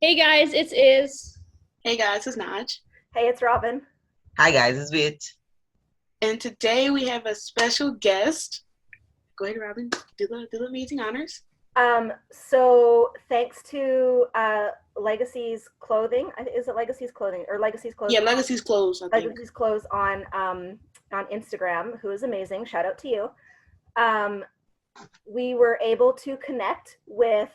Hey guys, it's Iz. Hey guys, it's Naj. Hey, it's Robyn. Hi guys, it's Bit. And today we have a special guest. Go ahead, Robyn. Do the amazing honors. So thanks to Legacies Clothing. Is it Legacies Clothing or Legacies Clothing? Yeah, Legacies clothes, I think. Legacies Clothes on Instagram, who is amazing. Shout out to you. We were able to connect with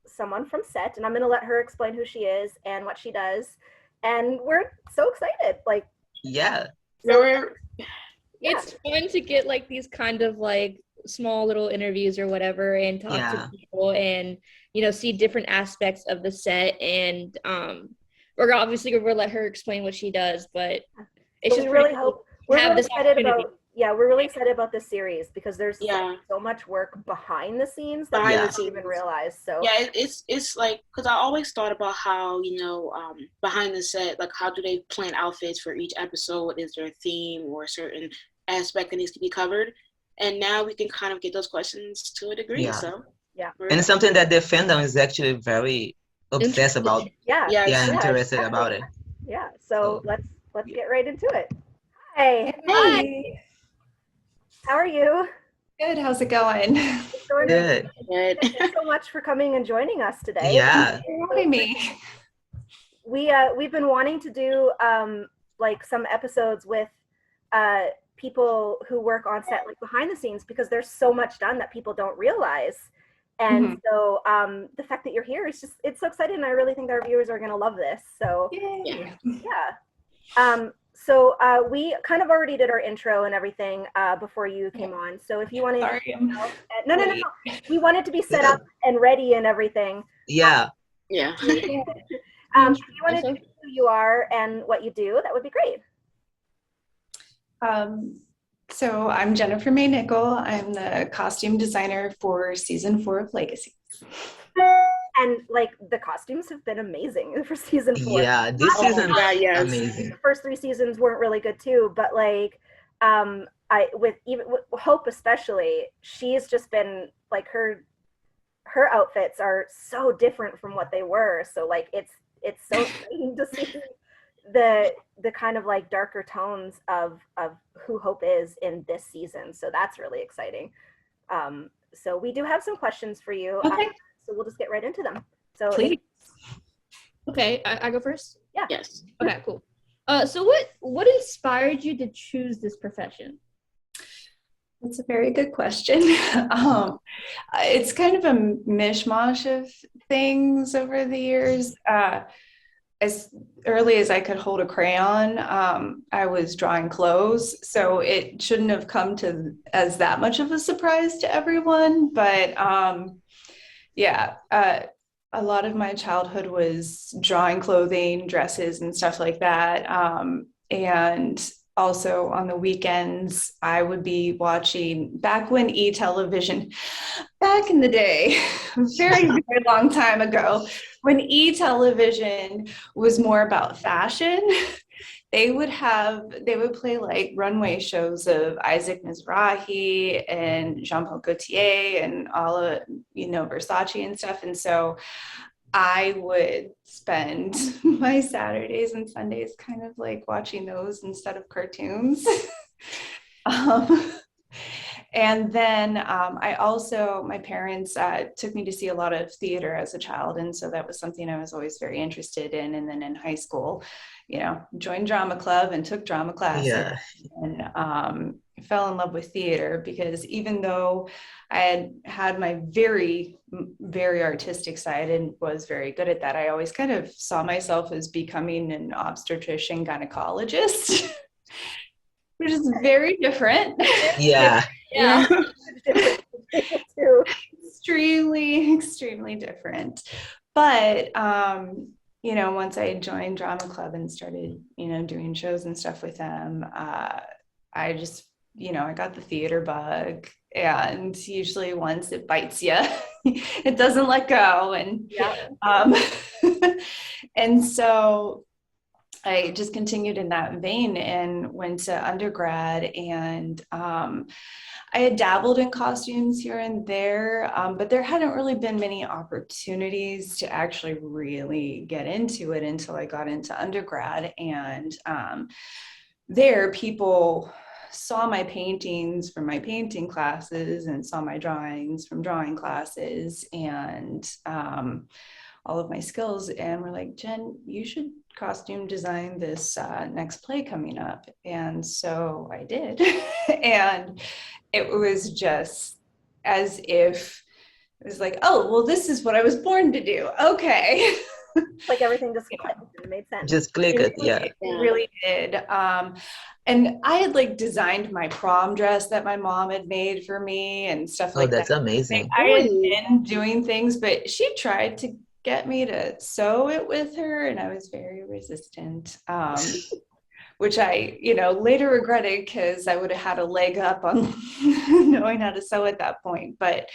someone from set, and I'm gonna let her explain who she is and what she does. And we're so excited. Yeah. It's fun to get like these kind of like small little interviews or whatever and talk to people and see different aspects of the set. And we're gonna let her explain what she does, but it's just we really hope we're really excited about. Yeah, we're really excited about this series because there's so much work behind the scenes that I didn't even realize. So yeah, it's like, because I always thought about how behind the set, like how do they plan outfits for each episode? Is there a theme or a certain aspect that needs to be covered? And now we can kind of get those questions to a degree. So and it's something that the fandom is actually very obsessed about. Interested about it. Yeah, so let's get right into it. Hey. How are you? Good. How's it going? It's going good. Thank you so much for coming and joining us today. Yeah. Thanks for having me. We've been wanting to do like some episodes with people who work on set, like behind the scenes, because there's so much done that people don't realize. And so the fact that you're here is it's so exciting, and I really think our viewers are going to love this. So So we kind of already did our intro and everything before you came on. So if you want to, no, we want it to be set up and ready and everything. Yeah. If you want to tell who you are and what you do, that would be great. So I'm Jennifer May Nickel. I'm the costume designer for season 4 of Legacies. And like the costumes have been amazing for season 4. Yeah, this season amazing. The first 3 seasons weren't really good too, but like with Hope especially, she's just been like her outfits are so different from what they were. So like it's so exciting to see the kind of like darker tones of who Hope is in this season. So that's really exciting. So we do have some questions for you. Okay. So we'll just get right into them. So please. Okay, I go first? Yeah. Yes. Okay, cool. So what inspired you to choose this profession? That's a very good question. It's kind of a mishmash of things over the years. As early as I could hold a crayon, I was drawing clothes, so it shouldn't have come to as that much of a surprise to everyone. But a lot of my childhood was drawing clothing, dresses, and stuff like that. And also on the weekends, I would be watching, back when E-television, back in the day, very, very long time ago, when E-television was more about fashion, they would play like runway shows of Isaac Mizrahi and Jean-Paul Gaultier and all of, Versace and stuff. And so I would spend my Saturdays and Sundays kind of like watching those instead of cartoons. And then my parents took me to see a lot of theater as a child. And so that was something I was always very interested in. And then in high school, joined drama club and took drama classes and fell in love with theater, because even though I had my very, very artistic side and was very good at that, I always kind of saw myself as becoming an obstetrician gynecologist, which is very different. Yeah. Extremely different. But once I joined drama club and started doing shows and stuff with them, I just I got the theater bug, and usually once it bites you it doesn't let go. And and so I just continued in that vein and went to undergrad, and I had dabbled in costumes here and there, but there hadn't really been many opportunities to actually really get into it until I got into undergrad. And there, people saw my paintings from my painting classes and saw my drawings from drawing classes, and all of my skills, and were like, Jen, you should costume design this next play coming up. And so I did. And it was just as if it was like, oh, well, this is what I was born to do. Okay. Like everything just clicked and made sense. Just click it, yeah. It really did. And I had like designed my prom dress that my mom had made for me and stuff like that. Oh, that's amazing. I had been doing things, but she tried to get me to sew it with her, and I was very resistant, which I, later regretted, because I would have had a leg up on knowing how to sew at that point. But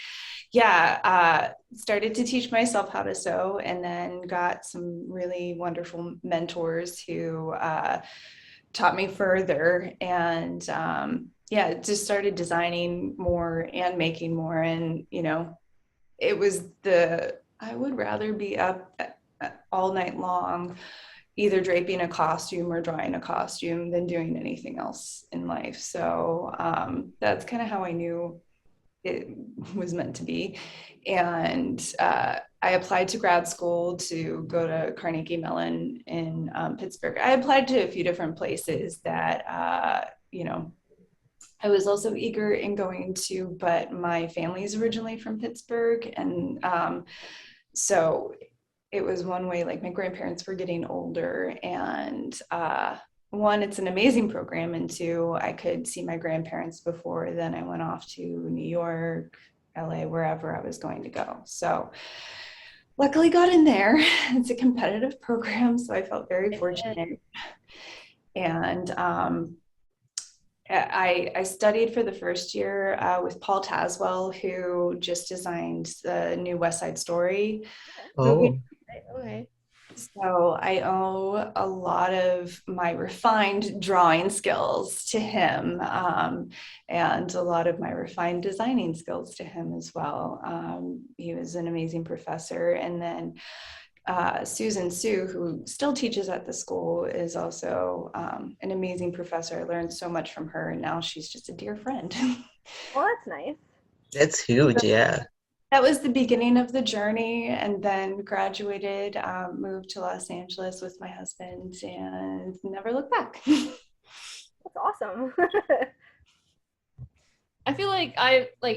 yeah, started to teach myself how to sew, and then got some really wonderful mentors who taught me further, and just started designing more and making more. And it was I would rather be up all night long, either draping a costume or drawing a costume, than doing anything else in life. So that's kind of how I knew it was meant to be. And I applied to grad school to go to Carnegie Mellon in Pittsburgh. I applied to a few different places that, I was also eager in going to, but my family's originally from Pittsburgh. And so it was one way, like my grandparents were getting older, and one, it's an amazing program, and two, I could see my grandparents before then I went off to New York, LA, wherever I was going to go. So luckily got in there. It's a competitive program, so I felt very fortunate. And I studied for the first year with Paul Taswell, who just designed the new West Side Story. Oh. Okay. So I owe a lot of my refined drawing skills to him, and a lot of my refined designing skills to him as well. He was an amazing professor. And then Susan Sue, who still teaches at the school, is also an amazing professor. I learned so much from her, and now she's just a dear friend. Well, that's nice. That's huge, yeah. That was the beginning of the journey, and then graduated, moved to Los Angeles with my husband, and never looked back. That's awesome. I feel like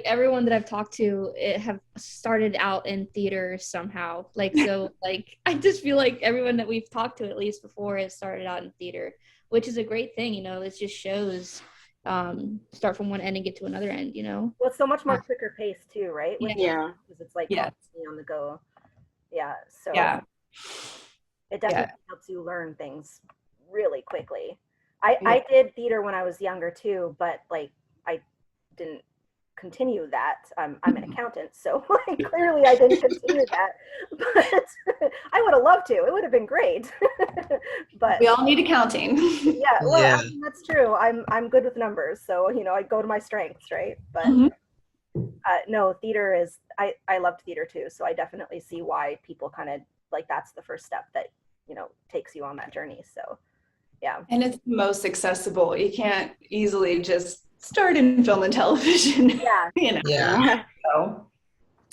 everyone that I've talked to have started out in theater somehow. I just feel like everyone that we've talked to, at least before, has started out in theater, which is a great thing. It just shows start from one end and get to another end. Well, it's so much more quicker pace too, right? Yeah. Because it's constantly on the go. Yeah. So yeah, it definitely helps you learn things really quickly. I did theater when I was younger too, but I didn't continue that. I'm an accountant, so clearly I didn't continue that, but I would have loved to. It would have been great. But we all need accounting. Yeah, well, I mean, that's true. I'm good with numbers, so I go to my strengths, right? But no, theater is, I loved theater too, so I definitely see why people kind of that's the first step that takes you on that journey. So yeah, and it's the most accessible. You can't easily just start in film and television. Yeah. So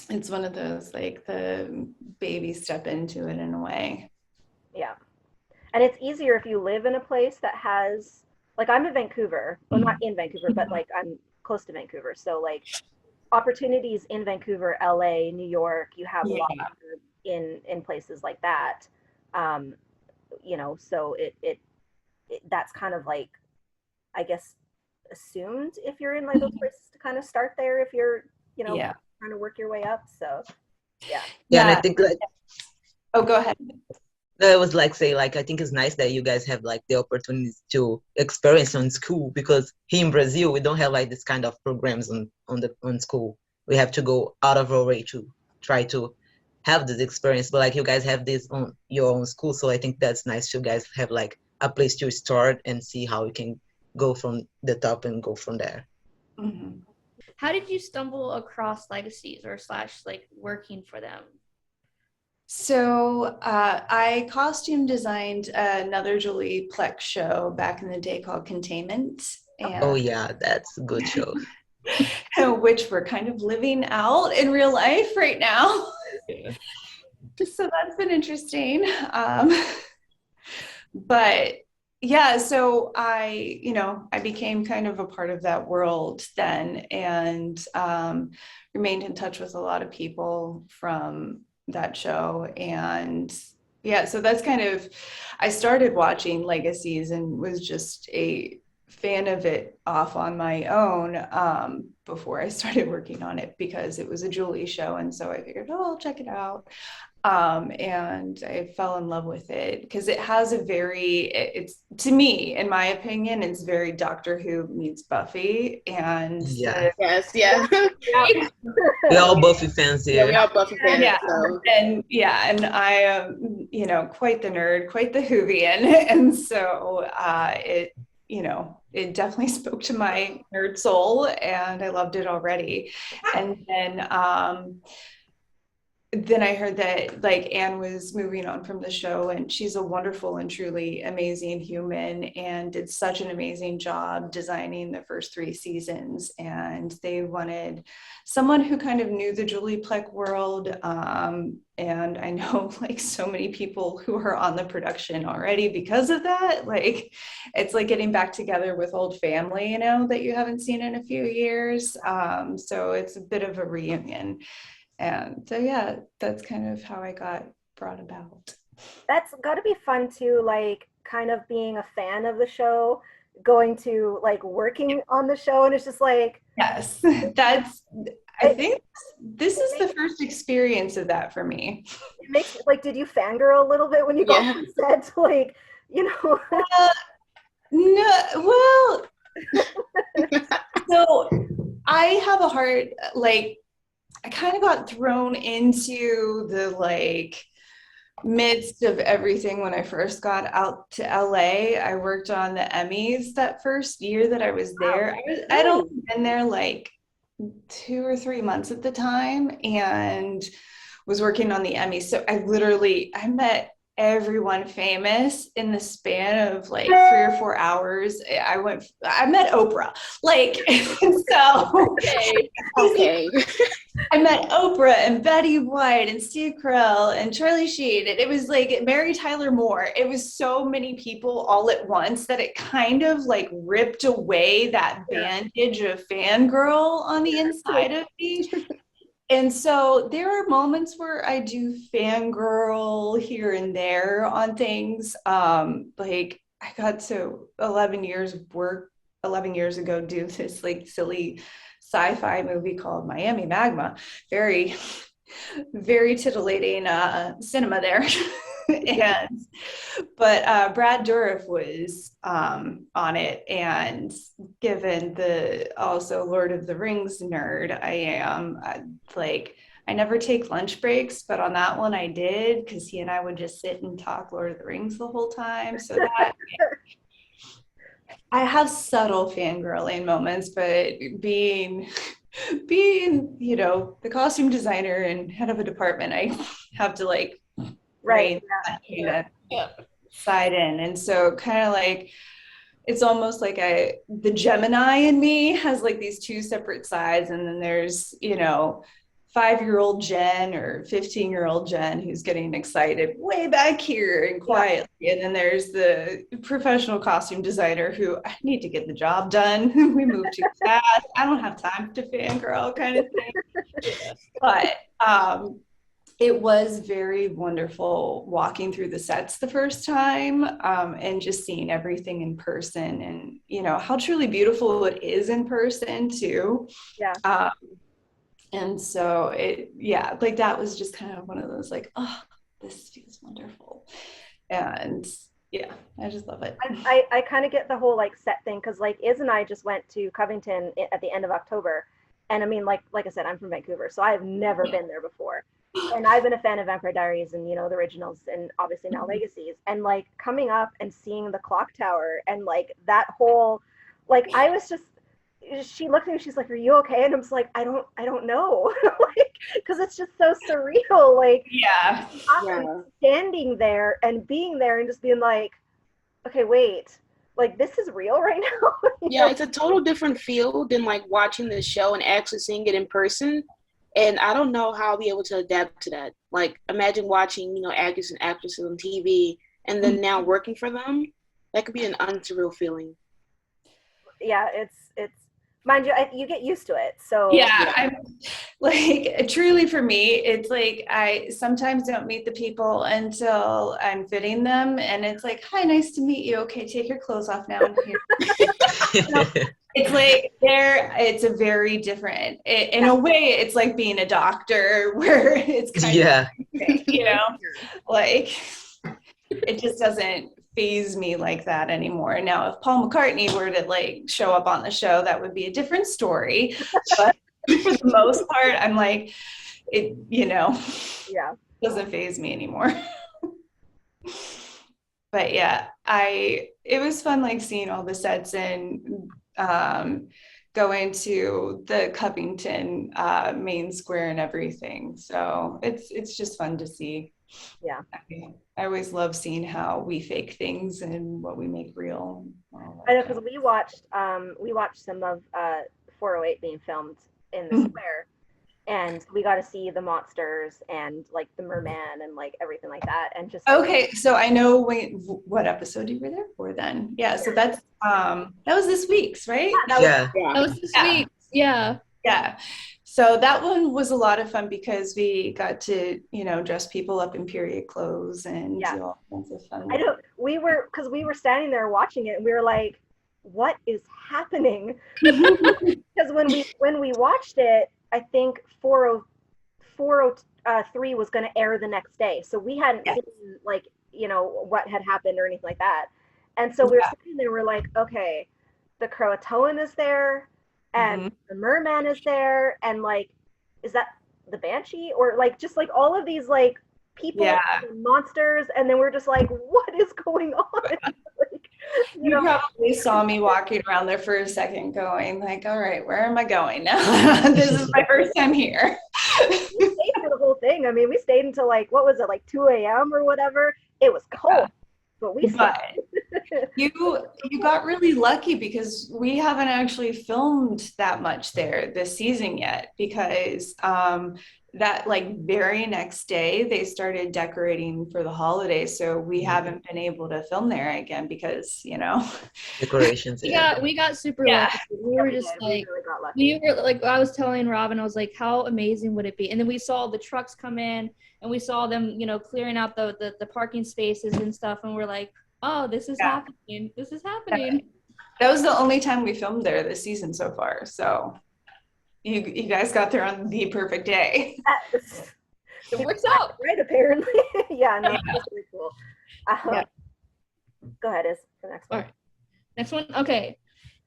it's one of those the baby step into it in a way. Yeah. And it's easier if you live in a place that has I'm in Vancouver. Well, not in Vancouver, but I'm close to Vancouver. So opportunities in Vancouver, LA, New York, you have a lot in places like that. So it that's kind of I guess assumed if you're in those places to kind of start there if you're trying to work your way up. So and I think oh, go ahead. I was I think it's nice that you guys have the opportunities to experience on school, because here in Brazil we don't have this kind of programs on school. We have to go out of our way to try to have this experience, but you guys have this on your own school, so I think that's nice. You guys have a place to start and see how you can go from the top and go from there. Mm-hmm. How did you stumble across Legacies or / like working for them? So I costume designed another Julie Plec show back in the day called Containment. And Oh yeah, that's a good show. which we're kind of living out in real life right now. Yeah. So that's been interesting. But yeah, so I became kind of a part of that world then, and remained in touch with a lot of people from that show. And yeah, so that's kind of, I started watching Legacies and was just a fan of it off on my own before I started working on it, because it was a Julie show. And so I figured, oh, I'll check it out. And I fell in love with it because it has it's, to me, in my opinion, it's very Doctor Who meets Buffy. And Yeah. Yes, yeah. We're all Buffy fans Yeah, we here. are Buffy fans. yeah, So. and I am, quite the nerd, quite the Whovian. And so it definitely spoke to my nerd soul, and I loved it already. And then I heard that like Anne was moving on from the show, and she's a wonderful and truly amazing human and did such an amazing job designing the first 3 seasons. And they wanted someone who kind of knew the Julie Plec world. And I know like so many people who are on the production already because of that. Like it's like getting back together with old family, that you haven't seen in a few years. So it's a bit of a reunion. And so, yeah, that's kind of how I got brought about. That's got to be fun too, like kind of being a fan of the show, going to like working on the show, and it's just like, yes, I think this is the first experience of that for me. It makes like, did you fangirl a little bit when you got on set? Like, No, well, so I have a heart, like, I kind of got thrown into the like midst of everything when I first got out to LA. I worked on the Emmys that first year that I was there. I'd only been there like 2 or 3 months at the time, and was working on the Emmys. So I met everyone famous in the span of like 3 or 4 hours. I met Oprah, like, so Okay. I met Oprah and Betty White and Steve Carell and Charlie Sheen, and it was like Mary Tyler Moore. It was so many people all at once that it kind of like ripped away that bandage of fangirl on the inside of me. And so there are moments where I do fangirl here and there on things. Like I got to 11 years ago do this like silly sci-fi movie called Miami Magma. Very, very tittillating cinema there. But Brad Dourif was on it, and given the also Lord of the Rings nerd I am, I never take lunch breaks, but on that one I did, because he and I would just sit and talk Lord of the Rings the whole time. So that I have subtle fangirling moments, but being the costume designer and head of a department, I have to like side in. And so kind of like it's almost like the Gemini in me has like these 2 separate sides, and then there's 5-year-old Jen or 15-year-old Jen who's getting excited way back here and quietly. And then there's the professional costume designer who, I need to get the job done. We move too fast. I don't have time to fangirl kind of thing. But it was very wonderful walking through the sets the first time, and just seeing everything in person, and how truly beautiful it is in person too. Yeah. And so that was just kind of one of those like, oh, this feels wonderful. And yeah, I just love it. I kind of get the whole like set thing, because like Iz and I just went to Covington at the end of October. And I mean, like I said, I'm from Vancouver, so I have never been there before. and I've been a fan of Vampire Diaries and, you know, the originals and obviously now Legacies, and like coming up and seeing the clock tower and like that whole, like I was just, she looked at me, she's like, are you okay? And I'm just like, I don't know. Like, because it's just so surreal. Like, Yeah. standing there and being there and just being like, okay, wait, like this is real right now. Yeah, it's a total different feel than like watching the show and actually seeing it in person. And I don't know how I'll be able to adapt to that. Like, imagine watching, you know, actors and actresses on TV and then now working for them. That could be an unsurreal feeling. Yeah, it's mind you, you get used to it. So yeah, I'm like, truly for me, it's like I sometimes don't meet the people until I'm fitting them, and it's like, hi, nice to meet you. Okay, take your clothes off now. Here. It's like it's a very different, in a way, it's like being a doctor where it's kind of, you know, like it just doesn't phase me like that anymore. Now, if Paul McCartney were to like show up on the show, that would be a different story. But for the most part, I'm like, it, you know, doesn't phase me anymore. But yeah, it was fun like seeing all the sets and going to the Covington main square and everything. So it's just fun to see. Yeah. I always love seeing how we fake things and what we make real. I know, because we watched some of 408 being filmed in the square, and we got to see the monsters and like the merman and like everything like that, and just okay. So I know what episode you were there for then. Yeah. So that's that was this week's, right? That was this week's. Yeah. So that one was a lot of fun because we got to, you know, dress people up in period clothes and do all kinds of fun. I know we were standing there watching it and we were like, what is happening? Because when we watched it, I think 403 was going to air the next day. So we hadn't seen like, you know, what had happened or anything like that. And so we were sitting there, we're like, okay, the Croatoan is there. And the merman is there, and like, is that the banshee, or like just like all of these like people and monsters, and then we're just like, what is going on? Like, you probably saw me walking around there for a second going like, all right, where am I going now? This is my first time here. We stayed for the whole thing. I mean, we stayed until like, what was it, like 2 a.m. or whatever. It was cold. But you got really lucky because we haven't actually filmed that much there this season yet, because that like very next day they started decorating for the holidays, so we haven't been able to film there again because, you know, decorations. We got super lucky. We were just like, we were like, I was telling Robyn, I was like, how amazing would it be? And then we saw the trucks come in and we saw them, you know, clearing out the parking spaces and stuff, and we're like, oh, this is happening. This is happening. That was the only time we filmed there this season so far. So you guys got there on the perfect day. It works out. Right, apparently. No, that's pretty cool. Go ahead, is the next one. All right. Next one. Okay.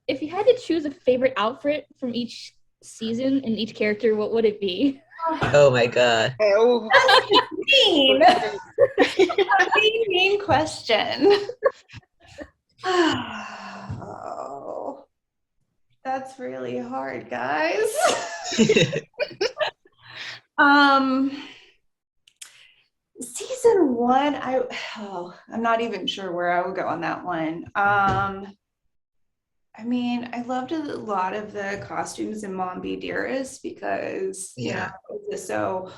If you had to choose a favorite outfit from each season and each character, what would it be? Oh my god. That's a mean question. Oh, that's really hard, guys. Season 1, I'm not even sure where I would go on that one. I mean, I loved a lot of the costumes in Mom Be Dearest because you know, it was so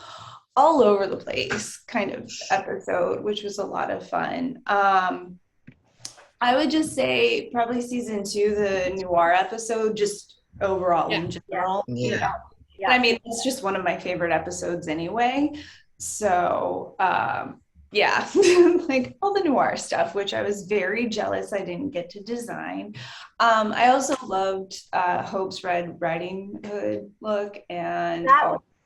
all over the place kind of episode, which was a lot of fun. I would just say probably season 2, the noir episode, just overall in general. You know? I mean, it's just one of my favorite episodes anyway. So like all the noir stuff, which I was very jealous I didn't get to design. I also loved Hope's Red Riding Hood look, and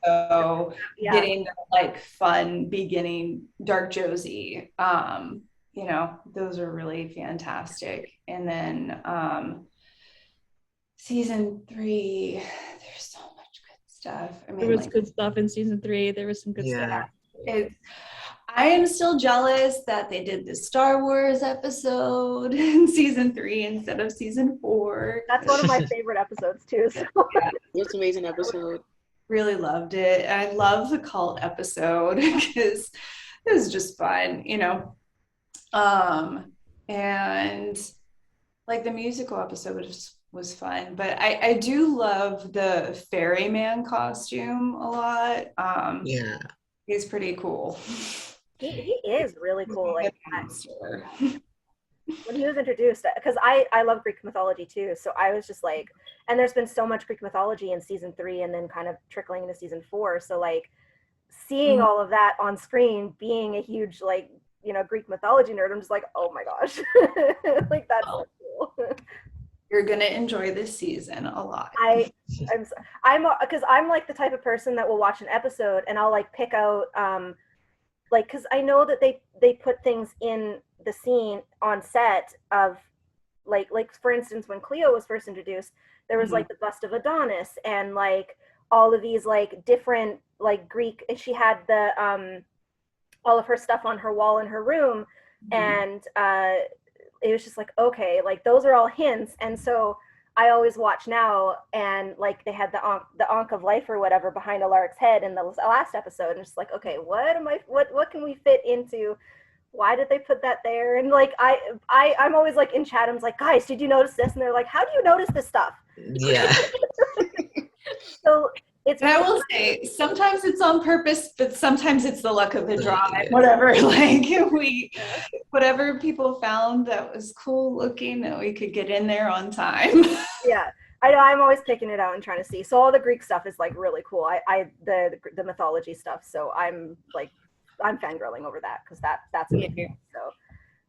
also getting like fun beginning Dark Josie. You know, those are really fantastic. And then season 3, there's so much good stuff. I mean, there was good stuff in season 3. There was some good stuff. I am still jealous that they did the Star Wars episode in season 3 instead of season 4. That's one of my favorite episodes too. So. It's an amazing episode. Really loved it. And I love the cult episode because it was just fun, you know. And like the musical episode was fun, but I do love the ferryman costume a lot. He's pretty cool. He is really cool. Like when he was introduced, because I love Greek mythology too, so I was just like, and there's been so much Greek mythology in season 3 and then kind of trickling into season 4, so like seeing all of that on screen, being a huge like, you know, Greek mythology nerd, I'm just like, oh my gosh. Like that's so cool. You're gonna enjoy this season a lot. I'm because I'm like the type of person that will watch an episode and I'll like pick out like, because I know that they put things in the scene on set of like for instance, when Cleo was first introduced, there was like the bust of Adonis and like all of these like different like Greek, and she had the all of her stuff on her wall in her room, and it was just like, okay, like those are all hints. And so I always watch now, and like they had the Ankh of Life or whatever behind Alaric's head in the last episode, and it's like, okay, what can we fit into? Why did they put that there? And like I'm always like in chat, I'm like, guys, did you notice this? And they're like, how do you notice this stuff? Yeah. So it's. And I will say, sometimes it's on purpose, but sometimes it's the luck of the draw. Whatever, like whatever people found that was cool looking, that we could get in there on time. Yeah, I know. I'm always picking it out and trying to see. So all the Greek stuff is like really cool. The mythology stuff. So I'm fangirling over that because that's amazing. So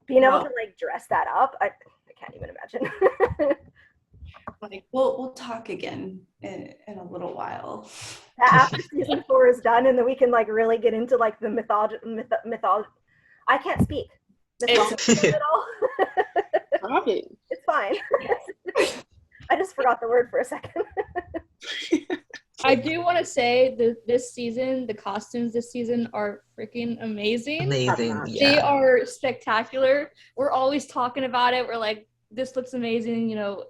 being able to like dress that up, I can't even imagine. Like we'll talk again in a little while. After season 4 is done, and then we can like really get into like the mythology. I can't speak. Mythology at all. It's fine. I just forgot the word for a second. I do want to say that this season, the costumes this season are freaking amazing. Amazing. Yeah. They are spectacular. We're always talking about it. We're like, this looks amazing, you know,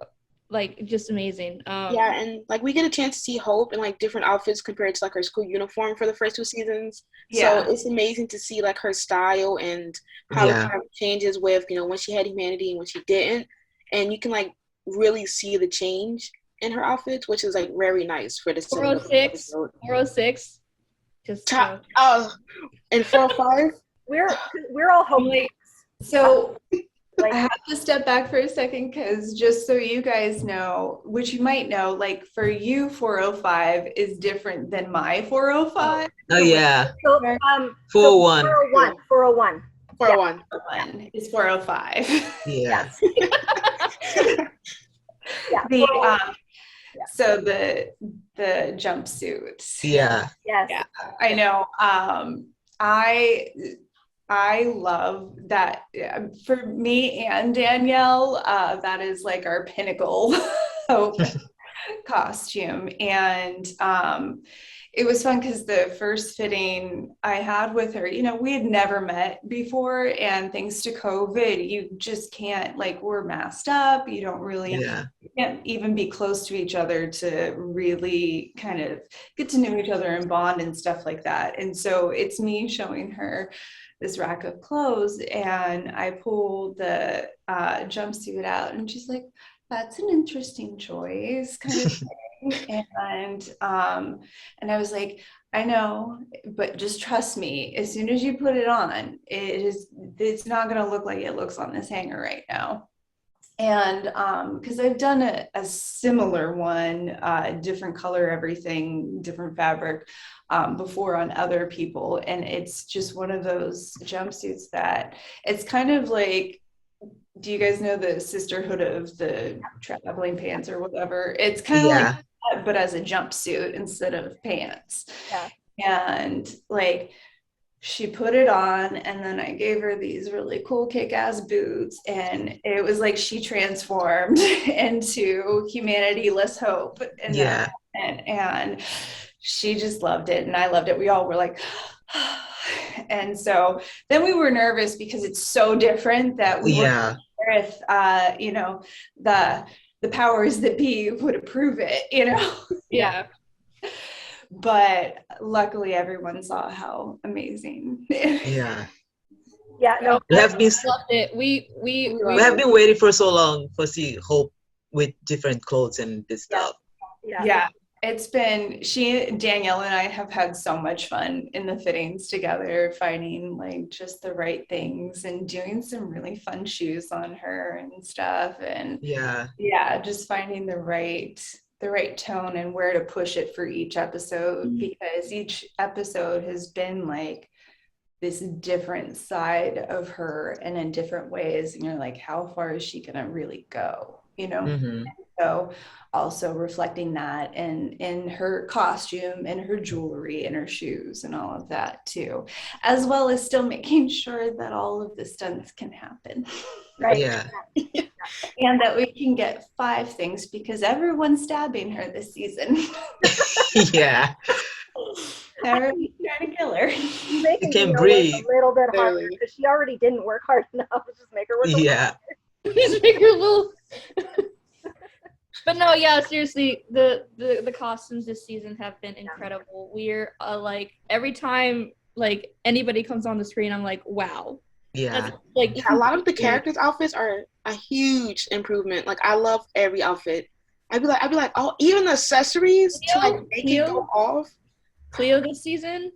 like just amazing. Yeah, and like we get a chance to see Hope in like different outfits compared to like her school uniform for the first 2 seasons. Yeah. So it's amazing to see like her style and how it kind of changes with, you know, when she had humanity and when she didn't. And you can like really see the change in her outfits, which is like very nice for this 406. Just and 405. We're all Hope. So I have to step back for a second because just so you guys know, which you might know, like for you, 405 is different than my 405. Oh yeah. So, 401. 401. 401 is 405. Yeah. So the jumpsuit. Yeah. Yes. Yeah, I know. I love that. For me and Danielle, that is like our pinnacle costume. And it was fun because the first fitting I had with her, you know, we had never met before. And thanks to COVID, you just can't, like, we're masked up. You don't really, you can't even be close to each other to really kind of get to know each other and bond and stuff like that. And so it's me showing her this rack of clothes, and I pulled the jumpsuit out, and she's like, that's an interesting choice, kind of thing. And I was like, I know, but just trust me, as soon as you put it on, it's not going to look like it looks on this hanger right now. And because I've done a similar one, different color, everything, different fabric before on other people. And it's just one of those jumpsuits that it's kind of like, do you guys know the Sisterhood of the Traveling Pants or whatever? It's kind of like that, but as a jumpsuit instead of pants. Yeah. And like, she put it on, and then I gave her these really cool kick-ass boots, and it was like she transformed into humanity, less hope. And she just loved it, and I loved it. We all were like, and so then we were nervous because it's so different that we weren't sure if you know, the powers that be would approve it, you know. Yeah. But luckily everyone saw how amazing. Yeah. Yeah, no, We have been Loved it. We have been waiting for so long for see Hope with different clothes and this stuff. Yeah. It's been, Danielle and I have had so much fun in the fittings together, finding like just the right things and doing some really fun shoes on her and stuff. And just finding the right tone and where to push it for each episode, because each episode has been like this different side of her and in different ways. And you're like, how far is she gonna really go? You know? Mm-hmm. So also reflecting that in her costume and her jewelry and her shoes and all of that too, as well as still making sure that all of the stunts can happen. right. Yeah. And that we can get 5 things because everyone's stabbing her this season. Yeah. Everyone's trying to kill her. Making can me breathe. a little bit harder because she already didn't work hard enough. Just make her work. Yeah. just make her little. But no, yeah, seriously, the costumes this season have been incredible. We're like every time like anybody comes on the screen, I'm like, wow. Yeah. That's, like a lot of the characters' outfits are a huge improvement. Like I love every outfit. I'd be like, oh, even the accessories to like make it go off. Cleo this season.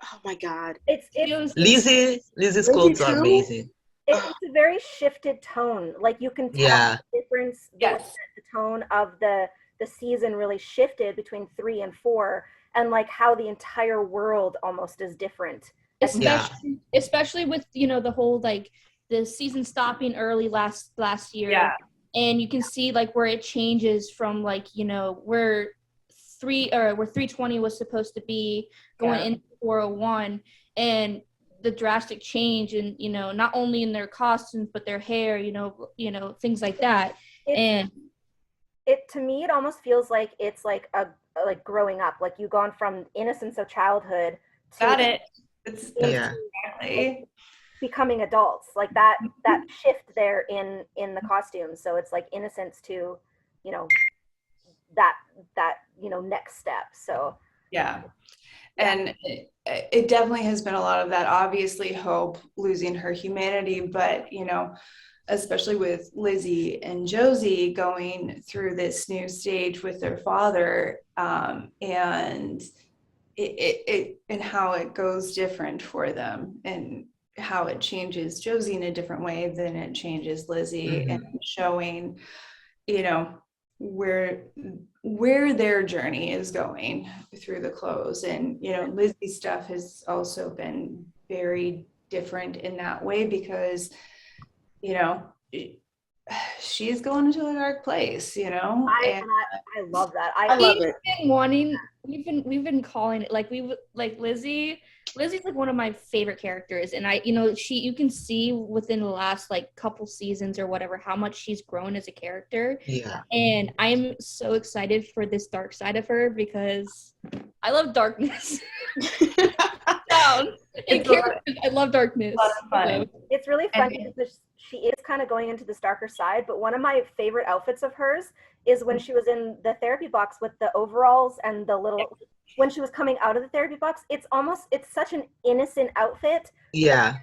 Oh my god. It's Lizzie's clothes are amazing. It's a very shifted tone. Like you can tell the difference. Yes. The tone of the season really shifted between 3 and 4, and like how the entire world almost is different. Especially with, you know, the whole like the season stopping early last year. Yeah. And you can see like where it changes from like, you know, where 320 was supposed to be going into 401, and the drastic change in, you know, not only in their costumes but their hair, you know, things like that. And it to me it almost feels like it's like like growing up, like you've gone from innocence of childhood to exactly becoming adults, like that shift there in the costumes. So it's like innocence to, you know, that you know, next step. So and it definitely has been a lot of that. Obviously Hope losing her humanity, but you know, especially with Lizzie and Josie going through this new stage with their father, and it and how it goes different for them, and how it changes Josie in a different way than it changes Lizzie, and showing, you know, where their journey is going through the clothes. And you know, Lizzie's stuff has also been very different in that way because, you know, she's going into a dark place, you know. I love that. I love it. We've been calling it like Lizzie's like one of my favorite characters, and you can see within the last like couple seasons or whatever how much she's grown as a character. Yeah. And I'm so excited for this dark side of her because I love darkness. I love darkness. It's really funny because she is kind of going into this darker side, but one of my favorite outfits of hers is when she was in the therapy box with the overalls and the little, when she was coming out of the therapy box. It's such an innocent outfit. Yeah.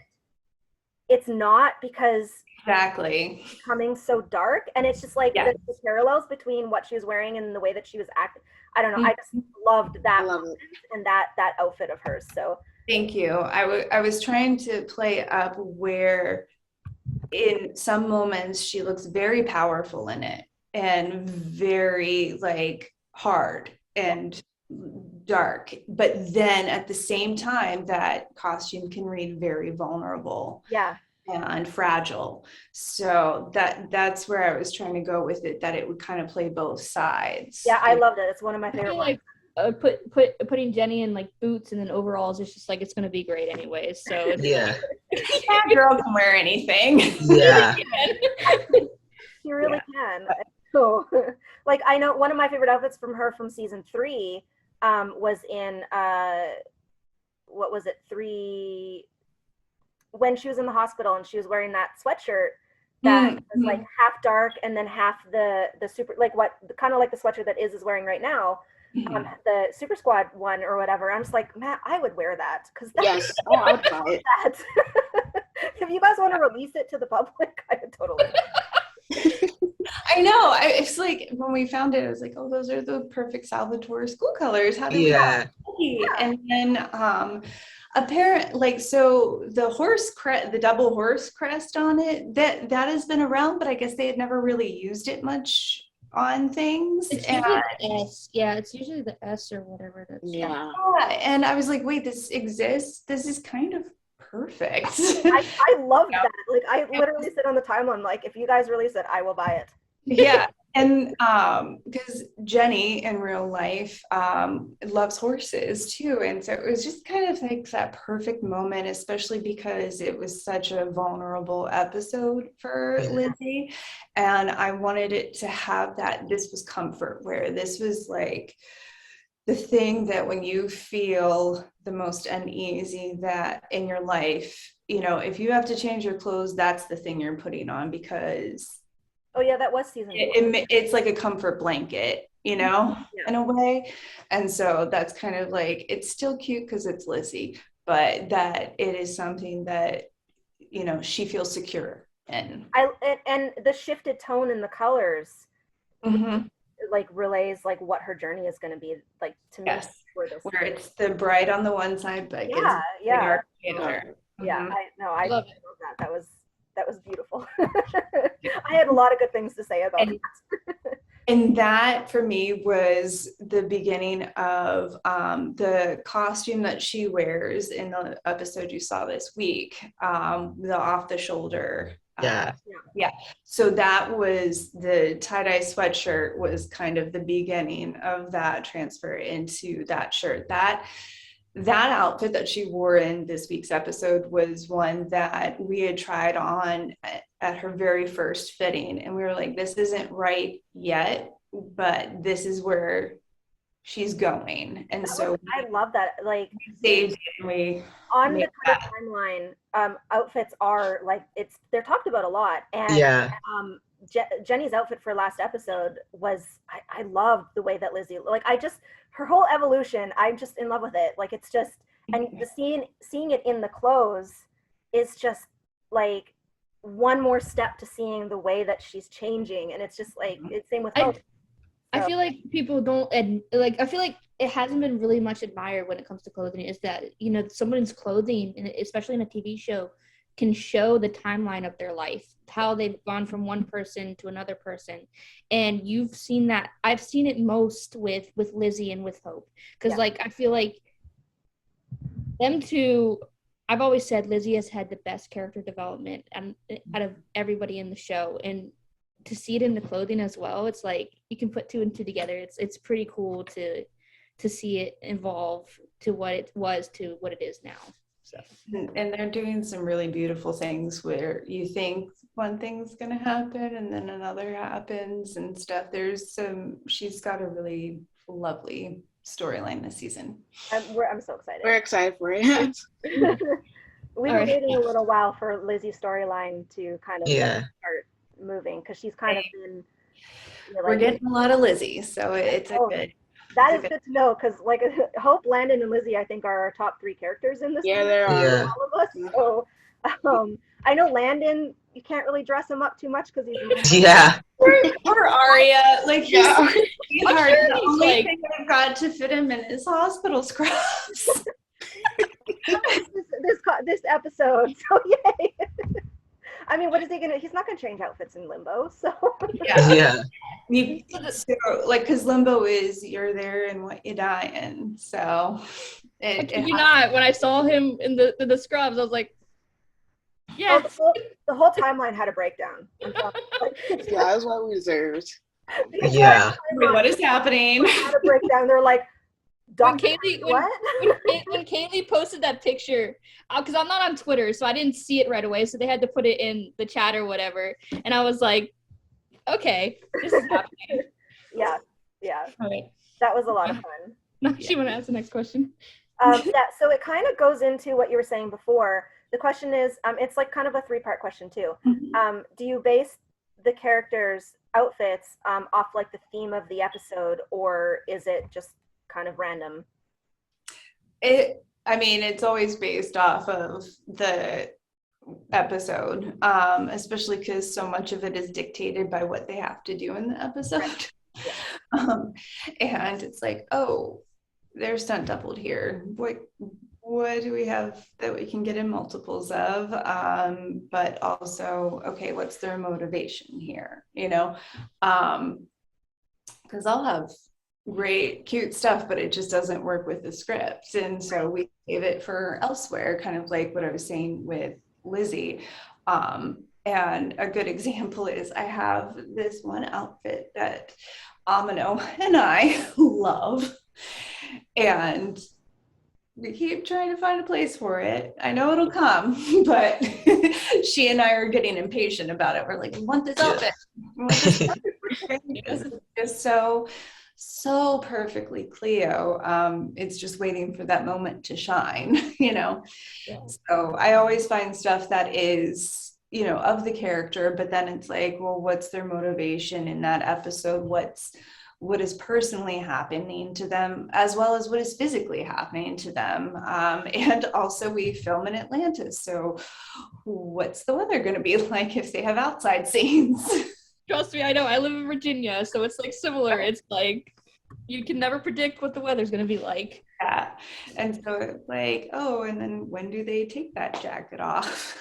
It's not, because exactly it's becoming so dark, and it's just like the parallels between what she was wearing and the way that she was acting. I don't know. I just loved that and that outfit of hers. So thank you. I was trying to play up where in some moments she looks very powerful in it and very like hard and dark, but then at the same time that costume can read very vulnerable and fragile. So that's where I was trying to go with it, that it would kind of play both sides. I loved it. It's one of my favorite ones. Putting Jenny in like boots and then overalls, it's just like it's gonna be great anyways. So that girl can wear anything. Yeah. She really can. So like I know one of my favorite outfits from her from season 3 was in what was it, when she was in the hospital and she was wearing that sweatshirt that was like half dark and then half the super, like what kind of like the sweatshirt that is wearing right now, the Super Squad one or whatever. I'm just like, Matt, I would wear that because yes, I would buy it. That. If you guys want to release it to the public, I would totally. I know. It's like when we found it, I was like, oh, those are the perfect Salvatore school colors. How do we know? And then apparent, like, so the horse crest, the double horse crest on it, that has been around, but I guess they had never really used it much on things. It's usually the S. Yeah, it's usually the S or whatever that's. Yeah. And I was like, wait, this exists? This is kind of perfect. I love that. Like, I literally sit on the timeline like, if you guys release it, I will buy it. Yeah. And because Jenny in real life loves horses too, and so it was just kind of like that perfect moment, especially because it was such a vulnerable episode for Lizzie, and I wanted it to have that. This was comfort, where this was like the thing that when you feel the most uneasy that in your life, you know, if you have to change your clothes, that's the thing you're putting on, because oh yeah, that was season it's like a comfort blanket, you know, in a way. And so that's kind of like, it's still cute because it's Lizzie, but that it is something that, you know, she feels secure in. And the shifted tone in the colors like relays like what her journey is going to be like to me. Where it's the bright on the one side, but yeah. I love that. That was beautiful. I had a lot of good things to say about it. And that for me was the beginning of the costume that she wears in the episode you saw this week, the off the shoulder. So that was the tie-dye sweatshirt was kind of the beginning of that transfer into that shirt. That outfit that she wore in this week's episode was one that we had tried on at her very first fitting. And we were like, this isn't right yet, but this is where she's going. And I love that. Like, saved it, we on the timeline, outfits are like, they're talked about a lot. And Jenny's outfit for last episode was, I loved the way that Lizzie, like, her whole evolution, I'm just in love with it. Like, it's just, and the seeing it in the clothes is just like one more step to seeing the way that she's changing. And it's just like, it's same with Hope. I feel like people don't, I feel like it hasn't been really much admired when it comes to clothing, is that, you know, someone's clothing, and especially in a TV show, can show the timeline of their life, how they've gone from one person to another person. And you've seen that. I've seen it most with Lizzie and with Hope. Because, like, I feel like them two, I've always said Lizzie has had the best character development out of everybody in the show. And to see it in the clothing as well, it's like you can put two and two together. It's pretty cool to see it evolve to what it was to what it is now. So. And they're doing some really beautiful things where you think one thing's going to happen and then another happens and stuff. She's got a really lovely storyline this season. I'm so excited. We're excited for it. We've been waiting a little while for Lizzie's storyline to kind of start moving, because she's kind of been, you know, like, we're getting a lot of Lizzie, so it's a good. That is good to know, because like Hope, Landon, and Lizzie, I think, are our top 3 characters in this. Yeah, there are. All of us. So I know Landon, you can't really dress him up too much because he's Poor Aria, like he's hard. The only like, thing I've got to fit him in is hospital scrubs. this episode. So yay. I mean, what is he gonna? He's not gonna change outfits in Limbo, so. Because Limbo is you're there and what you die in. So. Not when I saw him in the scrubs, I was like, yeah. Oh, the whole timeline had a breakdown. That's what we deserved. What is happening? Had a breakdown. They're like, when Kaylee posted that picture, because I'm not on Twitter, so I didn't see it right away, so they had to put it in the chat or whatever, and I was like, okay, this is happening. Yeah. Right. That was a lot of fun. Now she want to ask the next question. Yeah, so it kind of goes into what you were saying before. The question is, it's like kind of a three-part question too. Do you base the characters' outfits off like the theme of the episode, or is it just kind of random? It's always based off of the episode, especially because so much of it is dictated by what they have to do in the episode. Right. Yeah. And it's like, oh, they're stunt doubled here. What do we have that we can get in multiples of? But also, okay, what's their motivation here? Because I'll have great, cute stuff, but it just doesn't work with the script. And so we save it for elsewhere, kind of like what I was saying with Lizzie. And a good example is I have this one outfit that Amino and I love. And we keep trying to find a place for it. I know it'll come, but she and I are getting impatient about it. We're like, we want this outfit. We want this outfit. This is just so perfectly Cleo. It's just waiting for that moment to shine, Yeah. So I always find stuff that is, of the character, but then it's like, well, what's their motivation in that episode? What is personally happening to them, as well as what is physically happening to them. And also we film in Atlanta. So what's the weather going to be like if they have outside scenes? Trust me, I know. I live in Virginia, so it's like similar. It's like you can never predict what the weather's going to be like. Yeah. And so it's like, oh, and then when do they take that jacket off?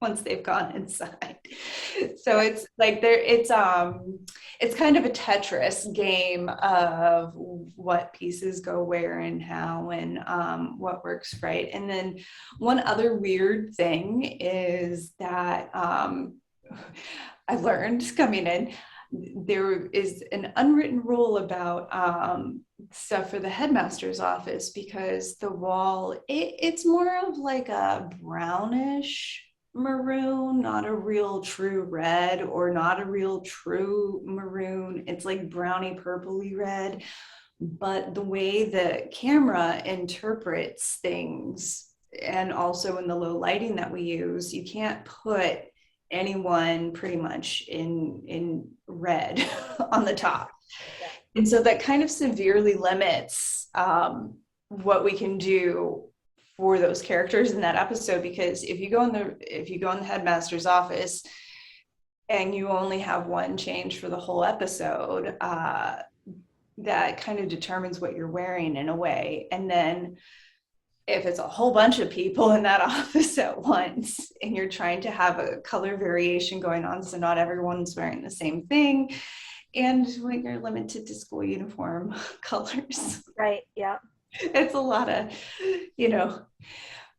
Once they've gone inside. So it's like it's kind of a Tetris game of what pieces go where and how and what works right. And then one other weird thing is that I learned coming in, there is an unwritten rule about stuff for the headmaster's office, because the wall, it's more of like a brownish maroon, not a real true red or not a real true maroon. It's like browny purpley red. But the way the camera interprets things, and also in the low lighting that we use, you can't put anyone pretty much in red on the top. And so that kind of severely limits what we can do for those characters in that episode, because if you go in the headmaster's office and you only have one change for the whole episode, that kind of determines what you're wearing in a way. And then if it's a whole bunch of people in that office at once and you're trying to have a color variation going on, so not everyone's wearing the same thing, and when you're limited to school uniform colors, right? Yeah. It's a lot of,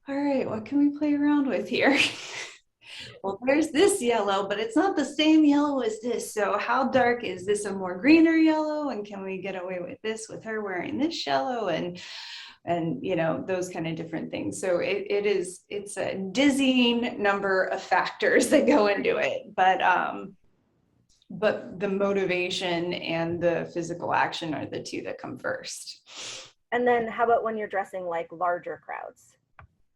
all right, what can we play around with here? Well, there's this yellow, but it's not the same yellow as this. So how dark is this? A more greener yellow? And can we get away with this with her wearing this yellow? And those kind of different things. So it's a dizzying number of factors that go into it. But the motivation and the physical action are the two that come first. And then how about when you're dressing like larger crowds?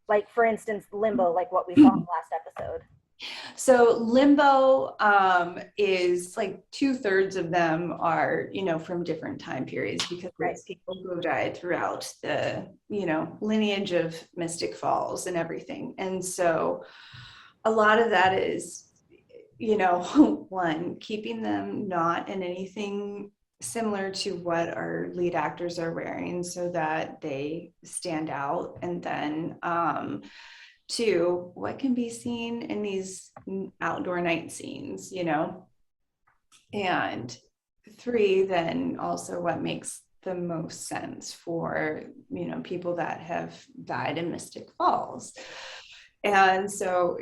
Like, for instance, Limbo, like what we saw in the last episode. So Limbo is like 2/3 of them are, from different time periods, because there's people who died throughout the, lineage of Mystic Falls and everything. And so a lot of that is, one, keeping them not in anything similar to what our lead actors are wearing so that they stand out. And then two, what can be seen in these outdoor night scenes, and three, then also what makes the most sense for, people that have died in Mystic Falls. And so,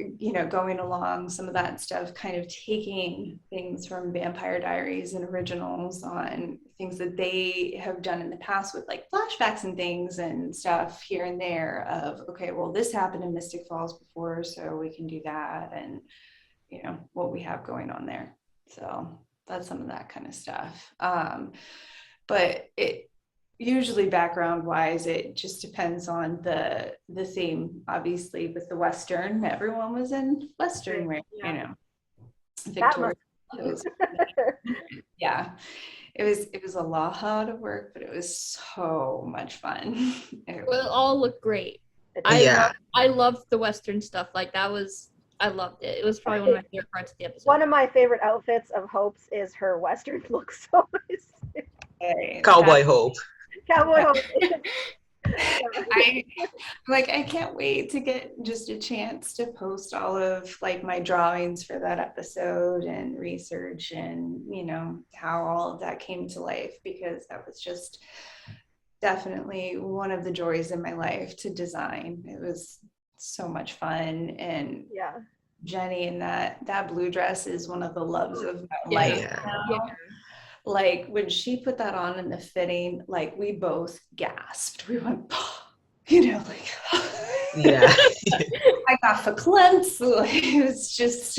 going along some of that stuff, kind of taking things from Vampire Diaries and originals on things that they have done in the past with like flashbacks and things and stuff here and there of, okay, well, this happened in Mystic Falls before, so we can do that, and, what we have going on there. So that's some of that kind of stuff. But usually background wise, it just depends on the theme. Obviously with the Western, everyone was in Western wear, you know. Victoria. Yeah. It was a lot hard work, but it was so much fun. Well, it all looked great. I loved the Western stuff. Like I loved it. It was probably one of my favorite parts of the episode. One of my favorite outfits of Hope's is her Western look. So Cowboy Hope. Cowboy Hope. I can't wait to get just a chance to post all of like my drawings for that episode and research and, you know, how all of that came to life, because that was just definitely one of the joys in my life to design. It was so much fun. And Jenny in that blue dress is one of the loves of my life now. Like when she put that on in the fitting, like we both gasped. We went, you know, like I got verklempt. Like, it was just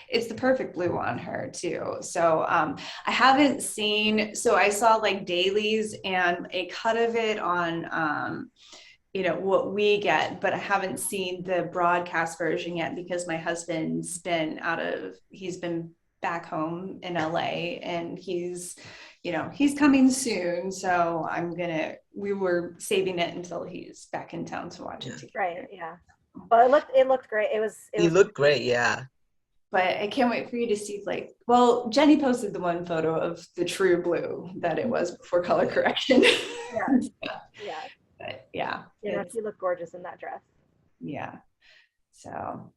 it's the perfect blue on her too. So I haven't seen, so I saw like dailies and a cut of it on you know, what we get, but I haven't seen the broadcast version yet because my husband's been he's been back home in LA and he's coming soon. So we were saving it until he's back in town to watch it together. Right. Yeah. Well, it looked great. It looked great. Yeah. But I can't wait for you to see, like, well, Jenny posted the one photo of the true blue that it was before color correction. Yeah. But yeah. She looked gorgeous in that dress. Yeah. So.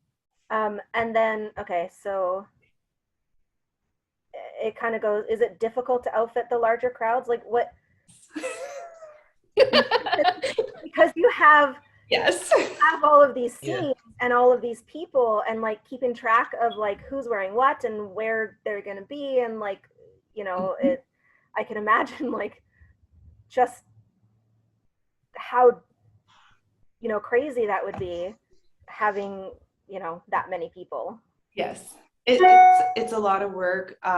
And then, okay, so it kind of goes, is it difficult to outfit the larger crowds? Like what? Because you have all of these scenes and all of these people and like keeping track of like who's wearing what and where they're going to be. And like, you know, I can imagine like just how, you know, crazy that would be having, you know, that many people. Yes. It's a lot of work, but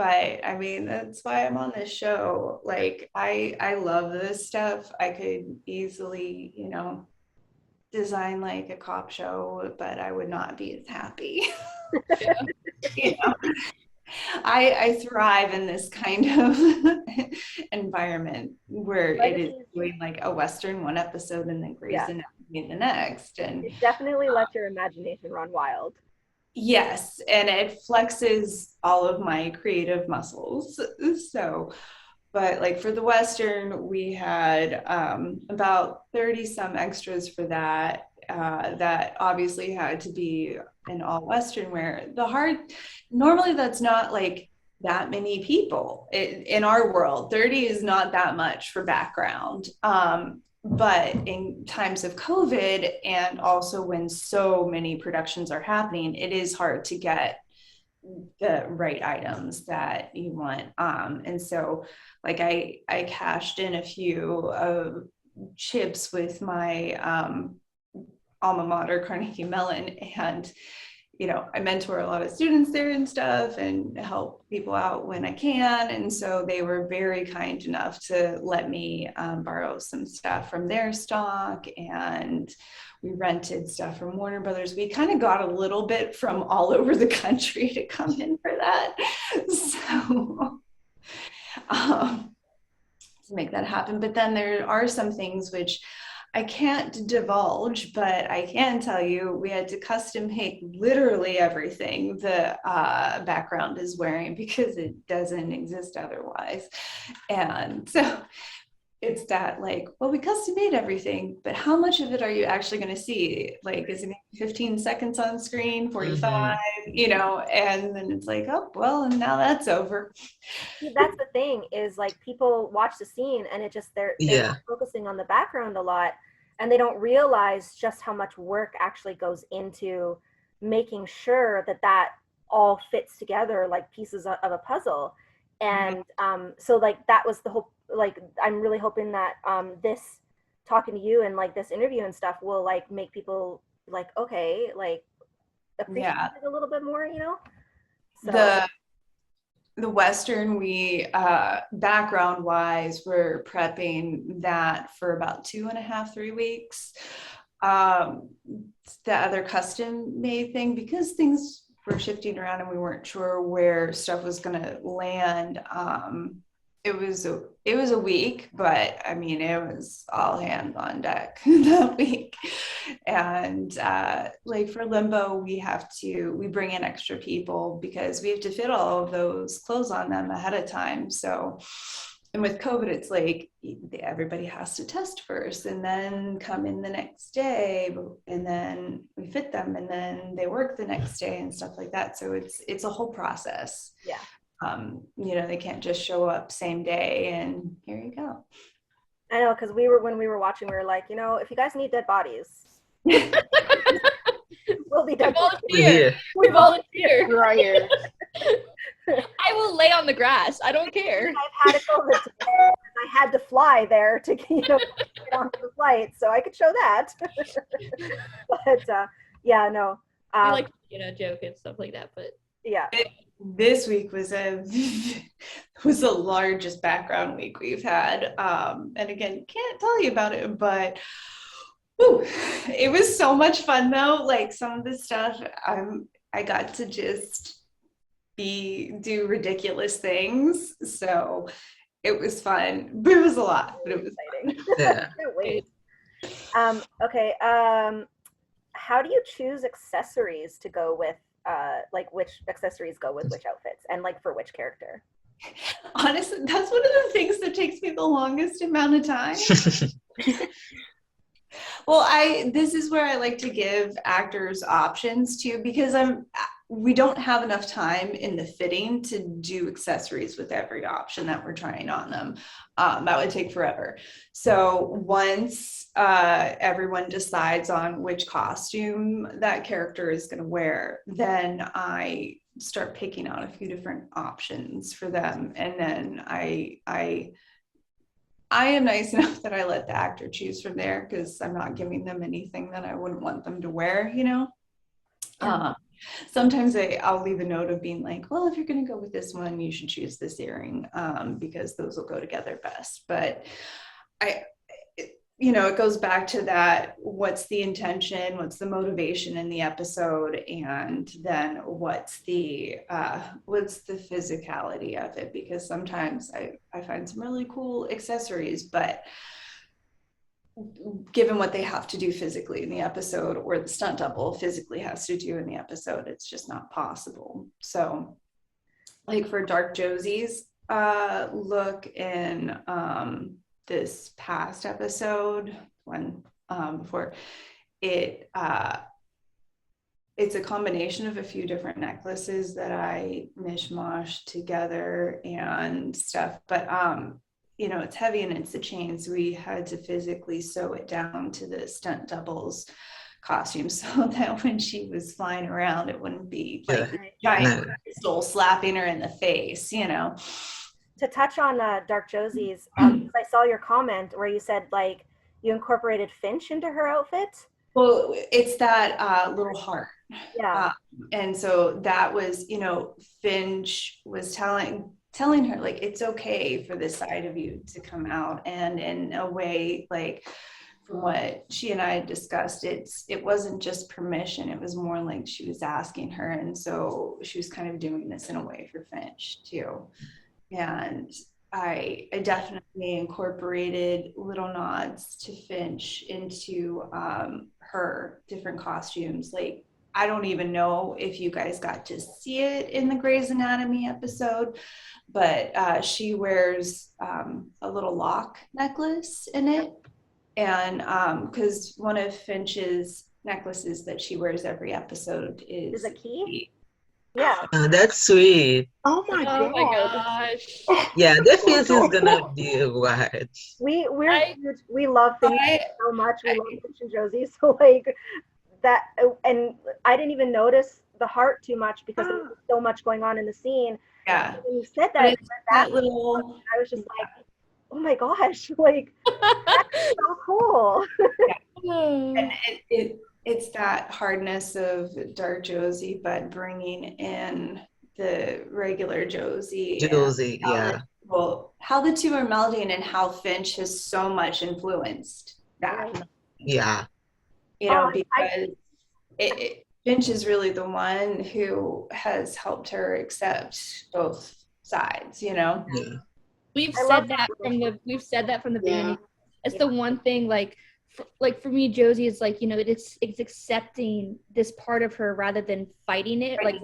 I mean, that's why I'm on this show. Like I love this stuff. I could easily, you know, design like a cop show, but I would not be as happy. You know? I thrive in this kind of environment where it is doing like a Western one episode and then Grey's Anatomy the next, and it definitely lets your imagination run wild. Yes, and it flexes all of my creative muscles. So, but like for the Western, we had about 30 some extras for that. That obviously had to be in all Western wear. Normally that's not like that many people in our world. 30 is not that much for background. But in times of COVID and also when so many productions are happening, it is hard to get the right items that you want. And so like I cashed in a few chips with my alma mater, Carnegie Mellon, and you know, I mentor a lot of students there and stuff and help people out when I can. And so they were very kind enough to let me borrow some stuff from their stock, and we rented stuff from Warner Brothers. We kind of got a little bit from all over the country to come in for that. So to make that happen. But then there are some things which I can't divulge, but I can tell you we had to custom make literally everything the background is wearing because it doesn't exist otherwise. And so it's that like, well, we custom made everything, but how much of it are you actually going to see? Like, is it 15 seconds on screen, 45, you know? And then it's like, oh, well, and now that's over. That's the thing is like people watch the scene and it just, they're focusing on the background a lot and they don't realize just how much work actually goes into making sure that that all fits together like pieces of a puzzle. And so like that was the whole, like I'm really hoping that this talking to you and like this interview and stuff will like make people like, okay, like appreciate it a little bit more, you know? So the Western, we background wise, we're prepping that for about 2.5, 3 weeks. The other custom made thing, because things were shifting around and we weren't sure where stuff was going to land. It was a week, but I mean, it was all hands on deck that week. And like for Limbo, we bring in extra people because we have to fit all of those clothes on them ahead of time. So, and with COVID, it's like everybody has to test first and then come in the next day, and then we fit them and then they work the next day and stuff like that. So it's a whole process. Yeah. They can't just show up same day and here you go. I know, because when we were watching, we were like, if you guys need dead bodies, we'll be dead. We volunteer. We're right here. I will lay on the grass. I don't care. I've had a COVID today. I had to fly there to get onto the flight, so I could show that. But yeah, no. We like joke and stuff like that, but yeah. This week was the largest background week we've had. And again, can't tell you about it, but it was so much fun though. Like some of the stuff I got to just do ridiculous things. So it was fun, but it was a lot, but it was exciting. Yeah. Can't wait. Okay. How do you choose accessories to go with, which accessories go with which outfits and for which character? Honestly, that's one of the things that takes me the longest amount of time. Well, this is where I like to give actors options too, because we don't have enough time in the fitting to do accessories with every option that we're trying on them. That would take forever. So once everyone decides on which costume that character is going to wear, then I start picking out a few different options for them. And then I am nice enough that I let the actor choose from there, because I'm not giving them anything that I wouldn't want them to wear, Yeah. Sometimes I'll leave a note of being like, well, if you're going to go with this one, you should choose this earring, because those will go together best. But it goes back to that. What's the intention? What's the motivation in the episode? And then what's the physicality of it? Because sometimes I find some really cool accessories, but given what they have to do physically in the episode, or the stunt double physically has to do in the episode, it's just not possible. So like for Dark Josie's look in this past episode, before it, it's a combination of a few different necklaces that I mishmashed together and stuff, but it's heavy and it's a chain, so we had to physically sew it down to the stunt double's costume so that when she was flying around, it wouldn't be like a giant crystal slapping her in the face, To touch on Dark Josie's, I saw your comment where you said you incorporated Finch into her outfit. Well, it's that little heart. Yeah. And so that was, Finch was telling her it's okay for this side of you to come out, and in a way, from what she and I had discussed, it wasn't just permission, it was more like she was asking her, and so she was kind of doing this in a way for Finch too. And I definitely incorporated little nods to Finch into her different costumes. I don't even know if you guys got to see it in the Grey's Anatomy episode, but she wears a little lock necklace in it. And because one of Finch's necklaces that she wears every episode is a key. Yeah. Oh, that's sweet. Oh my gosh. Yeah, the feels is gonna be wild. We love Finch so much. We love Finch and Josie. So that, and I didn't even notice the heart too much because there was so much going on in the scene. Yeah. When you said that little, I was just like, oh my gosh, that's so cool. And it's that hardness of Dark Josie, but bringing in the regular Josie. Josie, yeah. How the two are melding and how Finch has so much influenced that. Yeah. You know, because Finch is really the one who has helped her accept both sides, you know? Yeah. We've said that from the beginning. It's the one thing, like for me, Josie is like, you know, it's accepting this part of her rather than fighting it, like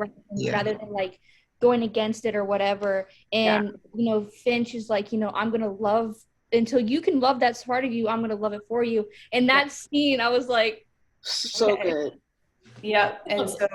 rather than like going against it or whatever. And you know, Finch is like, you know, I'm gonna love until you can love that part of you, I'm gonna love it for you. And that scene, I was like, so good. Yep. And so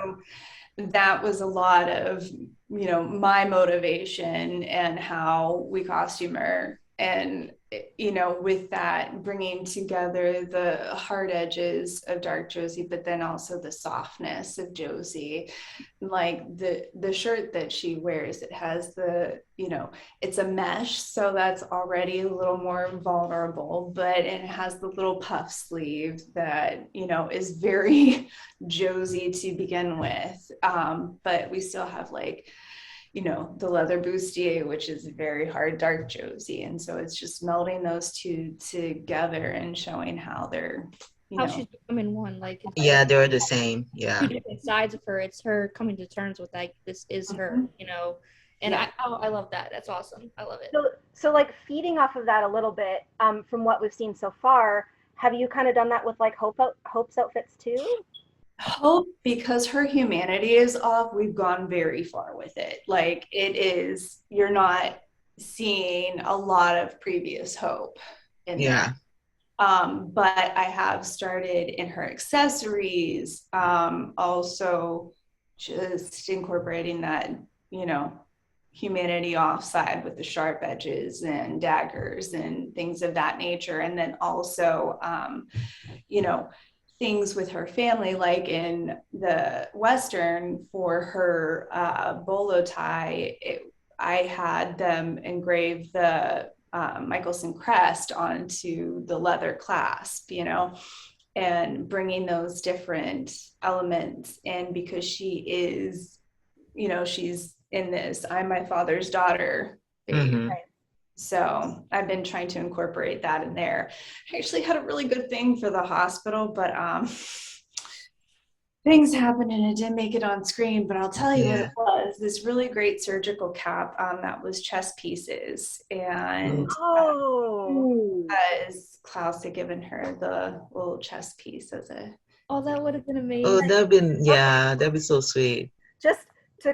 that was a lot of, you know, my motivation and how we costume her. And, you know, with that, bringing together the hard edges of Dark Josie, but then also the softness of Josie. Like the shirt that she wears, it has the, you know, it's a mesh, so that's already a little more vulnerable, but it has the little puff sleeve that, you know, is very Josie to begin with. But we still have like, you know, the leather bustier, which is very hard Dark Josie. And so it's just melding those two together and showing how they're, how she's becoming one. Like, they're the same. Yeah. Two different sides of her. It's her coming to terms with like, this is her, you know. And I love that. That's awesome. I love it. So like feeding off of that a little bit, from what we've seen so far, have you kind of done that with like Hope's outfits too? Hope, because her humanity is off, we've gone very far with it. Like it is, you're not seeing a lot of previous Hope in there. But I have started in her accessories, also just incorporating that, you know, humanity offside with the sharp edges and daggers and things of that nature. And then also, you know, things with her family, like in the Western for her bolo tie, I had them engrave the Mikaelson crest onto the leather clasp, you know, and bringing those different elements in, because she is, you know, she's in this I'm my father's daughter. So I've been trying to incorporate that in there. I actually had a really good thing for the hospital, but things happened and it didn't make it on screen. But I'll tell you what it was, this really great surgical cap that was chest pieces. And because Klaus had given her the little chest piece as a... Oh, that would have been amazing. Oh, that'd be so sweet. Just to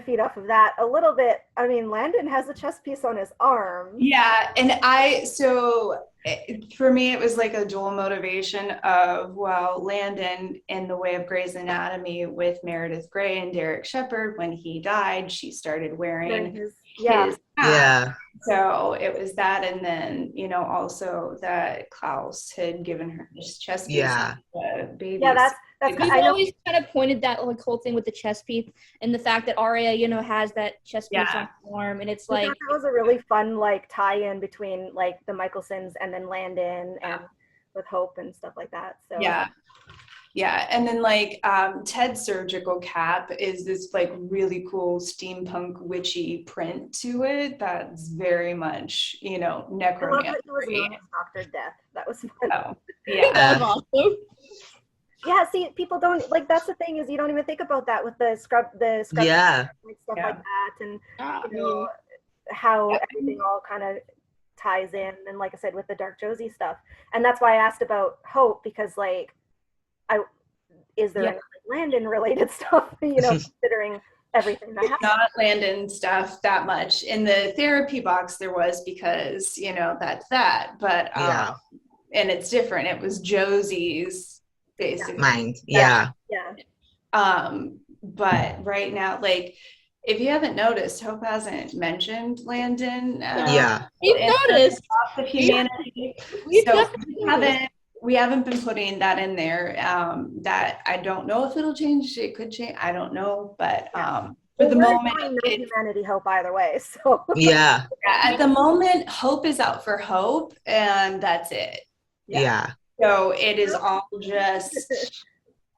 feed off of that a little bit, I mean, Landon has a chest piece on his arm. Yeah, and for me, it was like a dual motivation of, well, Landon in the way of Grey's Anatomy with Meredith Grey and Derek Shepherd, when he died, she started wearing his hat. Yeah. So it was that, and then, you know, also that Klaus had given her his chest piece. Baby. Yeah, that's we've always kind of pointed that like whole thing with the chest piece and the fact that Arya, you know, has that chest piece on her arm, and it's like that was a really fun like tie-in between like the Mikaelsons and then Landon and with Hope and stuff like that. So yeah, and then like Ted's surgical cap is this like really cool steampunk witchy print to it that's very much, you know, necromancy. I love that it was Dr. Death. That was fun. Oh, yeah. awesome. Yeah, see, people don't like. That's the thing, is you don't even think about that with the scrub, like, stuff like that, and you know how everything all kind of ties in. And like I said, with the Dark Josie stuff, and that's why I asked about Hope, because like, is there any Landon related stuff? You know, considering everything that happened. Not Landon stuff that much. In the therapy box, there was, because you know that's that, but and it's different. It was Josie's. Basically. Mind. But right now, like, if you haven't noticed, Hope hasn't mentioned Landon. We've noticed the humanity. We haven't been putting that in there. That I don't know if it'll change. It could change. I don't know, but for the moment, no humanity Hope either way. So at the moment, Hope is out for Hope, and that's it. So it is all just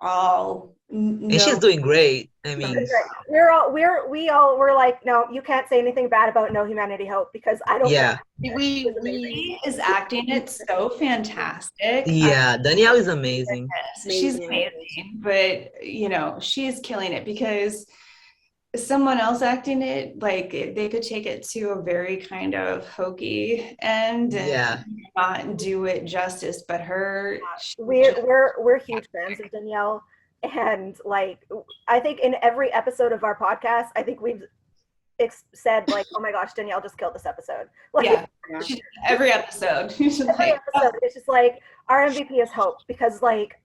and she's doing great. I mean, we all were like, no, you can't say anything bad about No Humanity Hope because I don't. yeah, She is acting it so fantastic. yeah. Danielle is amazing. She's amazing, but you know, she's killing it because someone else acting it, like they could take it to a very kind of hokey end and not do it justice. But her, we're huge fans of Danielle, and like I think in every episode of our podcast, I think we've said like, oh my gosh, Danielle just killed this episode. Like, yeah, every episode. Every episode, it's just like our MVP is Hope because like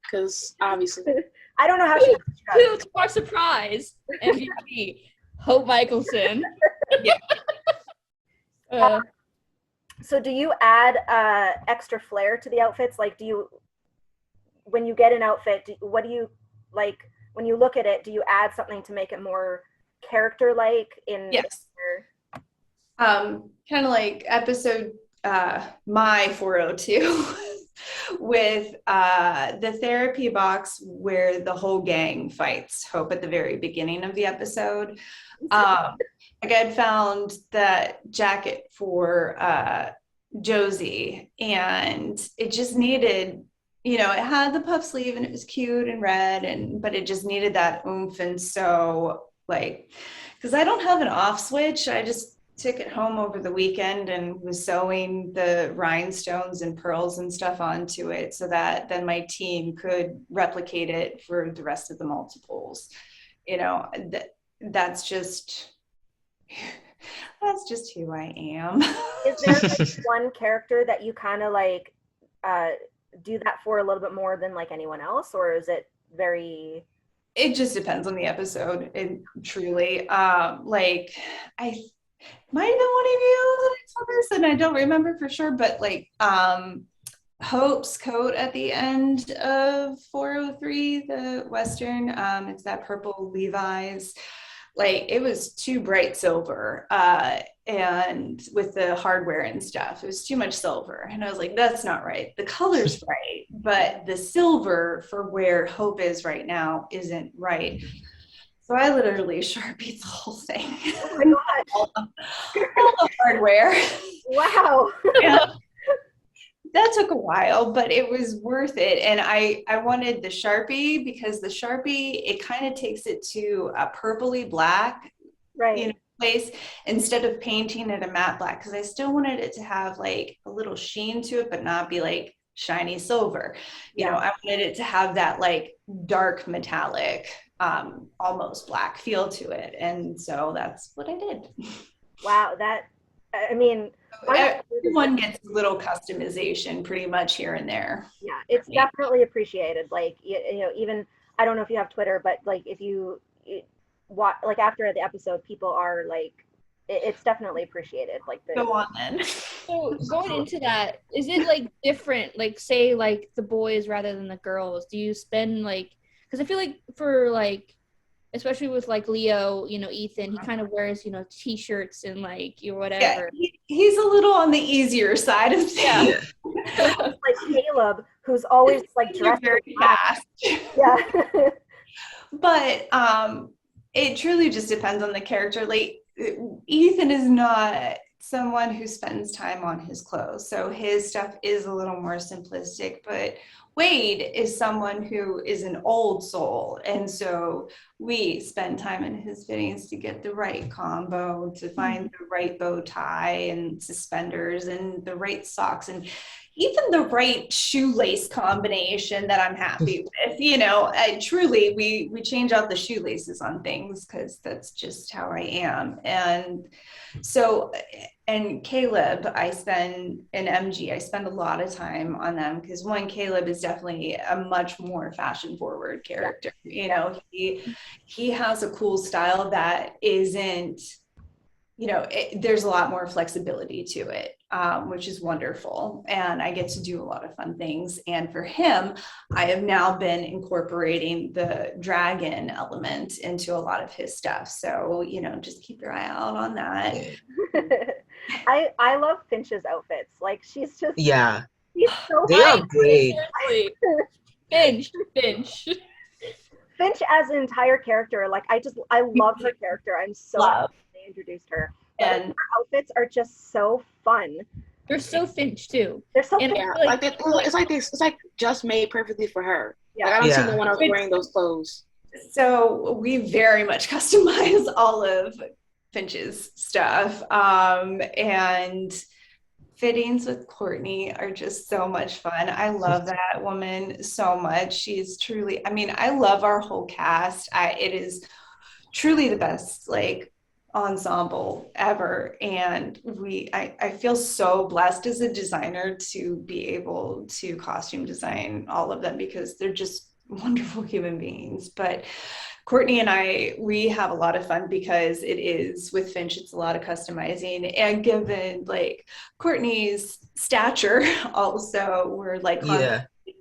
because obviously I don't know how she to our surprise, MVP, Hope Mikaelson. So do you add extra flair to the outfits? Like, do you, when you get an outfit, what do you, like, when you look at it, do you add something to make it more character-like in? Yes. Kind of like episode my 402 with the therapy box where the whole gang fights Hope at the very beginning of the episode. Like I'd found that jacket for Josie, and it just needed, you know, it had the puff sleeve and it was cute and red, but it just needed that oomph. And so like, because I don't have an off switch, I just took it home over the weekend and was sewing the rhinestones and pearls and stuff onto it so that then my team could replicate it for the rest of the multiples. You know, that's just who I am. Is there like one character that you kind of like do that for a little bit more than like anyone else, or is it very? It just depends on the episode. It truly, like I might have been one of you that I saw this, and I don't remember for sure, but like Hope's coat at the end of 403, the Western, it's that purple Levi's. Like it was too bright silver, and with the hardware and stuff, it was too much silver. And I was like, that's not right. The color's right, but the silver for where Hope is right now isn't right. So I literally Sharpied the whole thing. Oh my God. all the hardware. Wow. Yeah. That took a while, but it was worth it. And I wanted the Sharpie because the Sharpie, it kind of takes it to a purpley black, right, you know, place instead of painting it a matte black, because I still wanted it to have like a little sheen to it, but not be like shiny silver. You know, I wanted it to have that like dark metallic, almost black feel to it. And so that's what I did. Wow. That, I mean, everyone gets a little customization pretty much here and there. Yeah, it's definitely appreciated. Like, you know, even, I don't know if you have Twitter, but like if you watch, like after the episode, people are like, it's definitely appreciated. Like go on then. So going into that, is it like different, like say like the boys rather than the girls? Do you spend like, because I feel like for like, especially with like Leo, you know, Ethan, he kind of wears, you know, t-shirts and like whatever. Yeah, he's a little on the easier side of things. Yeah. Like Caleb, who's always like dressed very fast. Yeah. But it truly just depends on the character. Like Ethan is not someone who spends time on his clothes, so his stuff is a little more simplistic, but Wade is someone who is an old soul, and so we spend time in his fittings to get the right combo, to find the right bow tie and suspenders and the right socks and even the right shoelace combination that I'm happy with. You know, truly we change out the shoelaces on things because that's just how I am. And so, and Caleb, I spend a lot of time on them because one, Caleb is definitely a much more fashion forward character. You know, he has a cool style that isn't, you know, there's a lot more flexibility to it, which is wonderful. And I get to do a lot of fun things. And for him, I have now been incorporating the dragon element into a lot of his stuff. So, you know, just keep your eye out on that. I love Finch's outfits. Like she's just, yeah, she's so they are great. Finch. Finch as an entire character, like I love her character. I'm so happy they introduced her. And her outfits are just so fun. They're so Finch too. They're so Finch. Yeah, like it's like just made perfectly for her. Yeah. Like I don't see no one else wearing those clothes. So we very much customize all of Finch's stuff. And fittings with Courtney are just so much fun. I love that woman so much. She's truly, I mean, I love our whole cast. It is truly the best like ensemble ever. And I feel so blessed as a designer to be able to costume design all of them because they're just wonderful human beings. But Courtney and we have a lot of fun because it is with Finch, it's a lot of customizing, and given like Courtney's stature also, we're like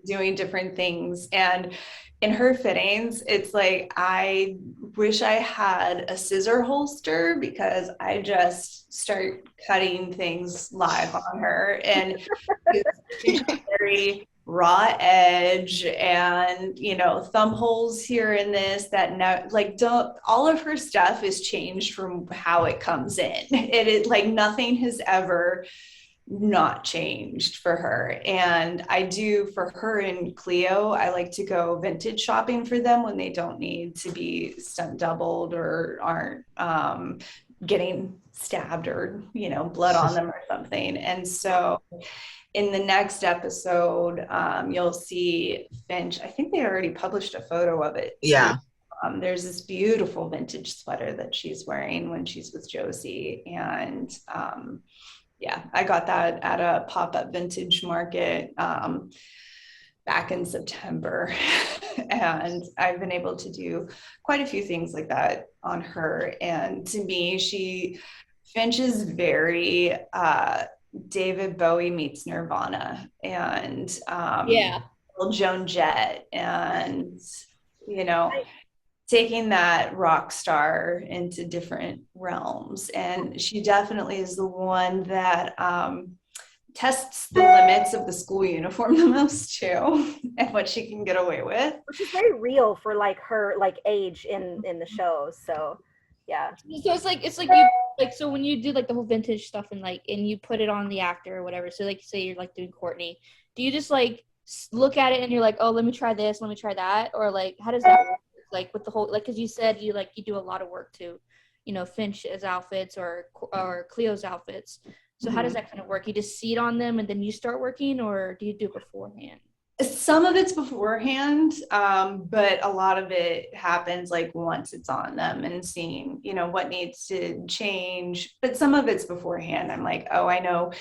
doing different things. And in her fittings, it's like, I wish I had a scissor holster because I just start cutting things live on her. And it's very raw edge and, you know, thumb holes here and this, that, now, like, all of her stuff is changed from how it comes in. It is like nothing has ever not changed for her. And I do for her and Cleo, I like to go vintage shopping for them when they don't need to be stunt doubled or aren't getting stabbed or, you know, blood on them or something. And so in the next episode, you'll see Finch. I think they already published a photo of it. Yeah. There's this beautiful vintage sweater that she's wearing when she's with Josie. And yeah, I got that at a pop-up vintage market back in September. And I've been able to do quite a few things like that on her. And to me, Finch is very David Bowie meets Nirvana, and Joan Jett, and, you know, taking that rock star into different realms. And she definitely is the one that tests the limits of the school uniform the most too, and what she can get away with. Which is very real for like her like age in the show. So yeah. So it's like you like, so when you do like the whole vintage stuff and you put it on the actor or whatever, so like say you're like doing Courtney, do you just like look at it and you're like, oh, let me try this, let me try that, or like how does that work? Like with the whole, like, because you said you do a lot of work to, you know, Finch's outfits or Cleo's outfits. So how does that kind of work? You just see it on them and then you start working, or do you do it beforehand? Some of it's beforehand, but a lot of it happens like once it's on them and seeing, you know, what needs to change. But some of it's beforehand. I'm like, oh, I know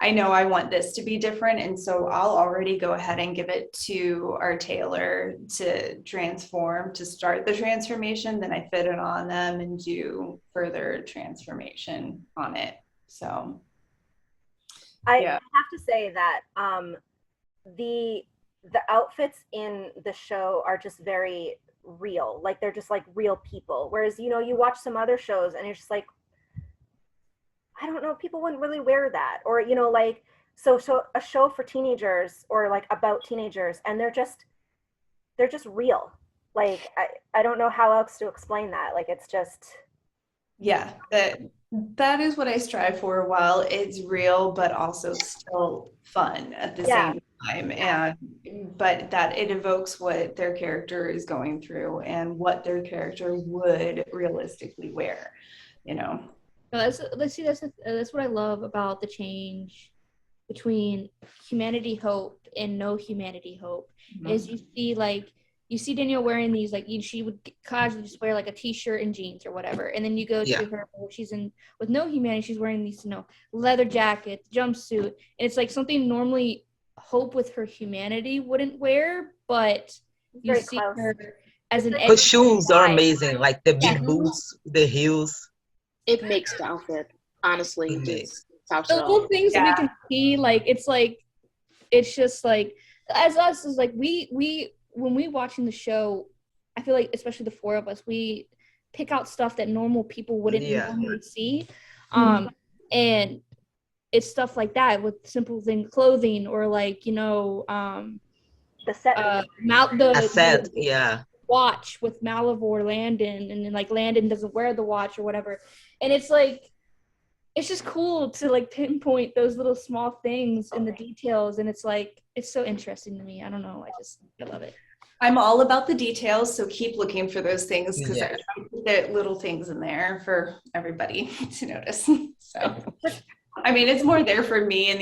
I want this to be different. And so I'll already go ahead and give it to our tailor to transform, to start the transformation. Then I fit it on them and do further transformation on it. So I have to say that the outfits in the show are just very real. Like they're just like real people. Whereas, you know, you watch some other shows and it's just like, I don't know, people wouldn't really wear that. Or, you know, like, so a show for teenagers or like about teenagers, and they're just real. Like, I don't know how else to explain that. Like, it's just. Yeah, that is what I strive for, while it's real, but also still fun at the same time. But that it evokes what their character is going through and what their character would realistically wear, you know. That's what I love about the change between Humanity Hope and No Humanity Hope. Is you see Danielle wearing these, like, she would casually just wear like a t-shirt and jeans or whatever, and then you go to her, she's in with No Humanity, she's wearing these, you know, leather jacket, jumpsuit, and it's like something normally Hope with her humanity wouldn't wear, but you see her as an. Her shoes are amazing, like the big boots, the heels. It makes the outfit, honestly. The little things that we can see, it's just like, as us, is like we when we watching the show, I feel like, especially the four of us, we pick out stuff that normal people wouldn't normally see. And it's stuff like that with simple clothing, or like, you know, the set. A set, watch with Malivore Landon, and then like Landon doesn't wear the watch or whatever, and it's like it's just cool to like pinpoint those little small things in the details, and it's like it's so interesting to me. I don't know, I love it. I'm all about the details, so keep looking for those things because Yeah. I put little things in there for everybody to notice. So I mean, it's more there for me and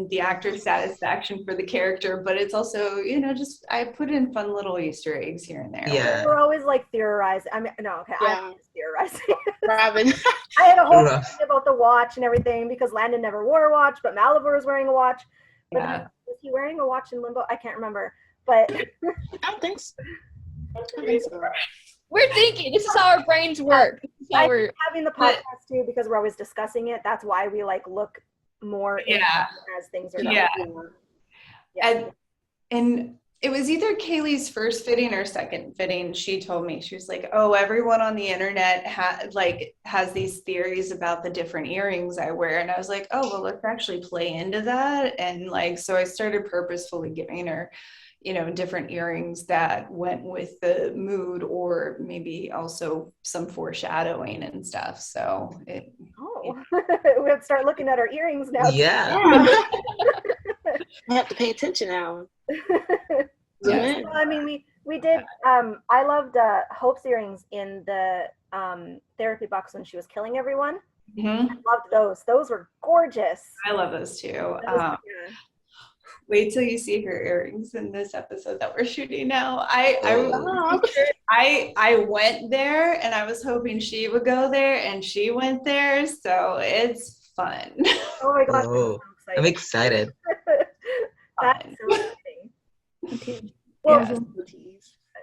the actor's satisfaction for the character, but it's also, you know, just I put in fun little Easter eggs here and there. Yeah. We're always like theorizing. I mean, no, okay, Yeah. I'm just theorizing. Robyn. I had a whole Rough. thing about the watch and everything because Landon never wore a watch, but Malivore was wearing a watch. But Yeah. then, was he wearing a watch in Limbo? I can't remember. But I don't think so. I don't think so. We're thinking. This is how our brains work. This is how we're having the podcast too, because we're always discussing it, that's why we like look more into as things are done. Yeah. And it was either Kaylee's first fitting or second fitting. She told me, she was like, oh, everyone on the internet has these theories about the different earrings I wear. And I was like, oh, well, let's actually play into that. And like, so I started purposefully giving her, you know, different earrings that went with the mood, or maybe also some foreshadowing and stuff. So we have to start looking at our earrings now. Yeah. I have to pay attention now. Well, I mean, we did. I loved Hope's earrings in the therapy box when she was killing everyone. Mm-hmm. I loved those. Those were gorgeous. I love those too. Wait till you see her earrings in this episode that we're shooting now. I went there and I was hoping she would go there, and she went there, so it's fun. Oh my gosh, Oh, I'm excited. That's so exciting. okay. Well,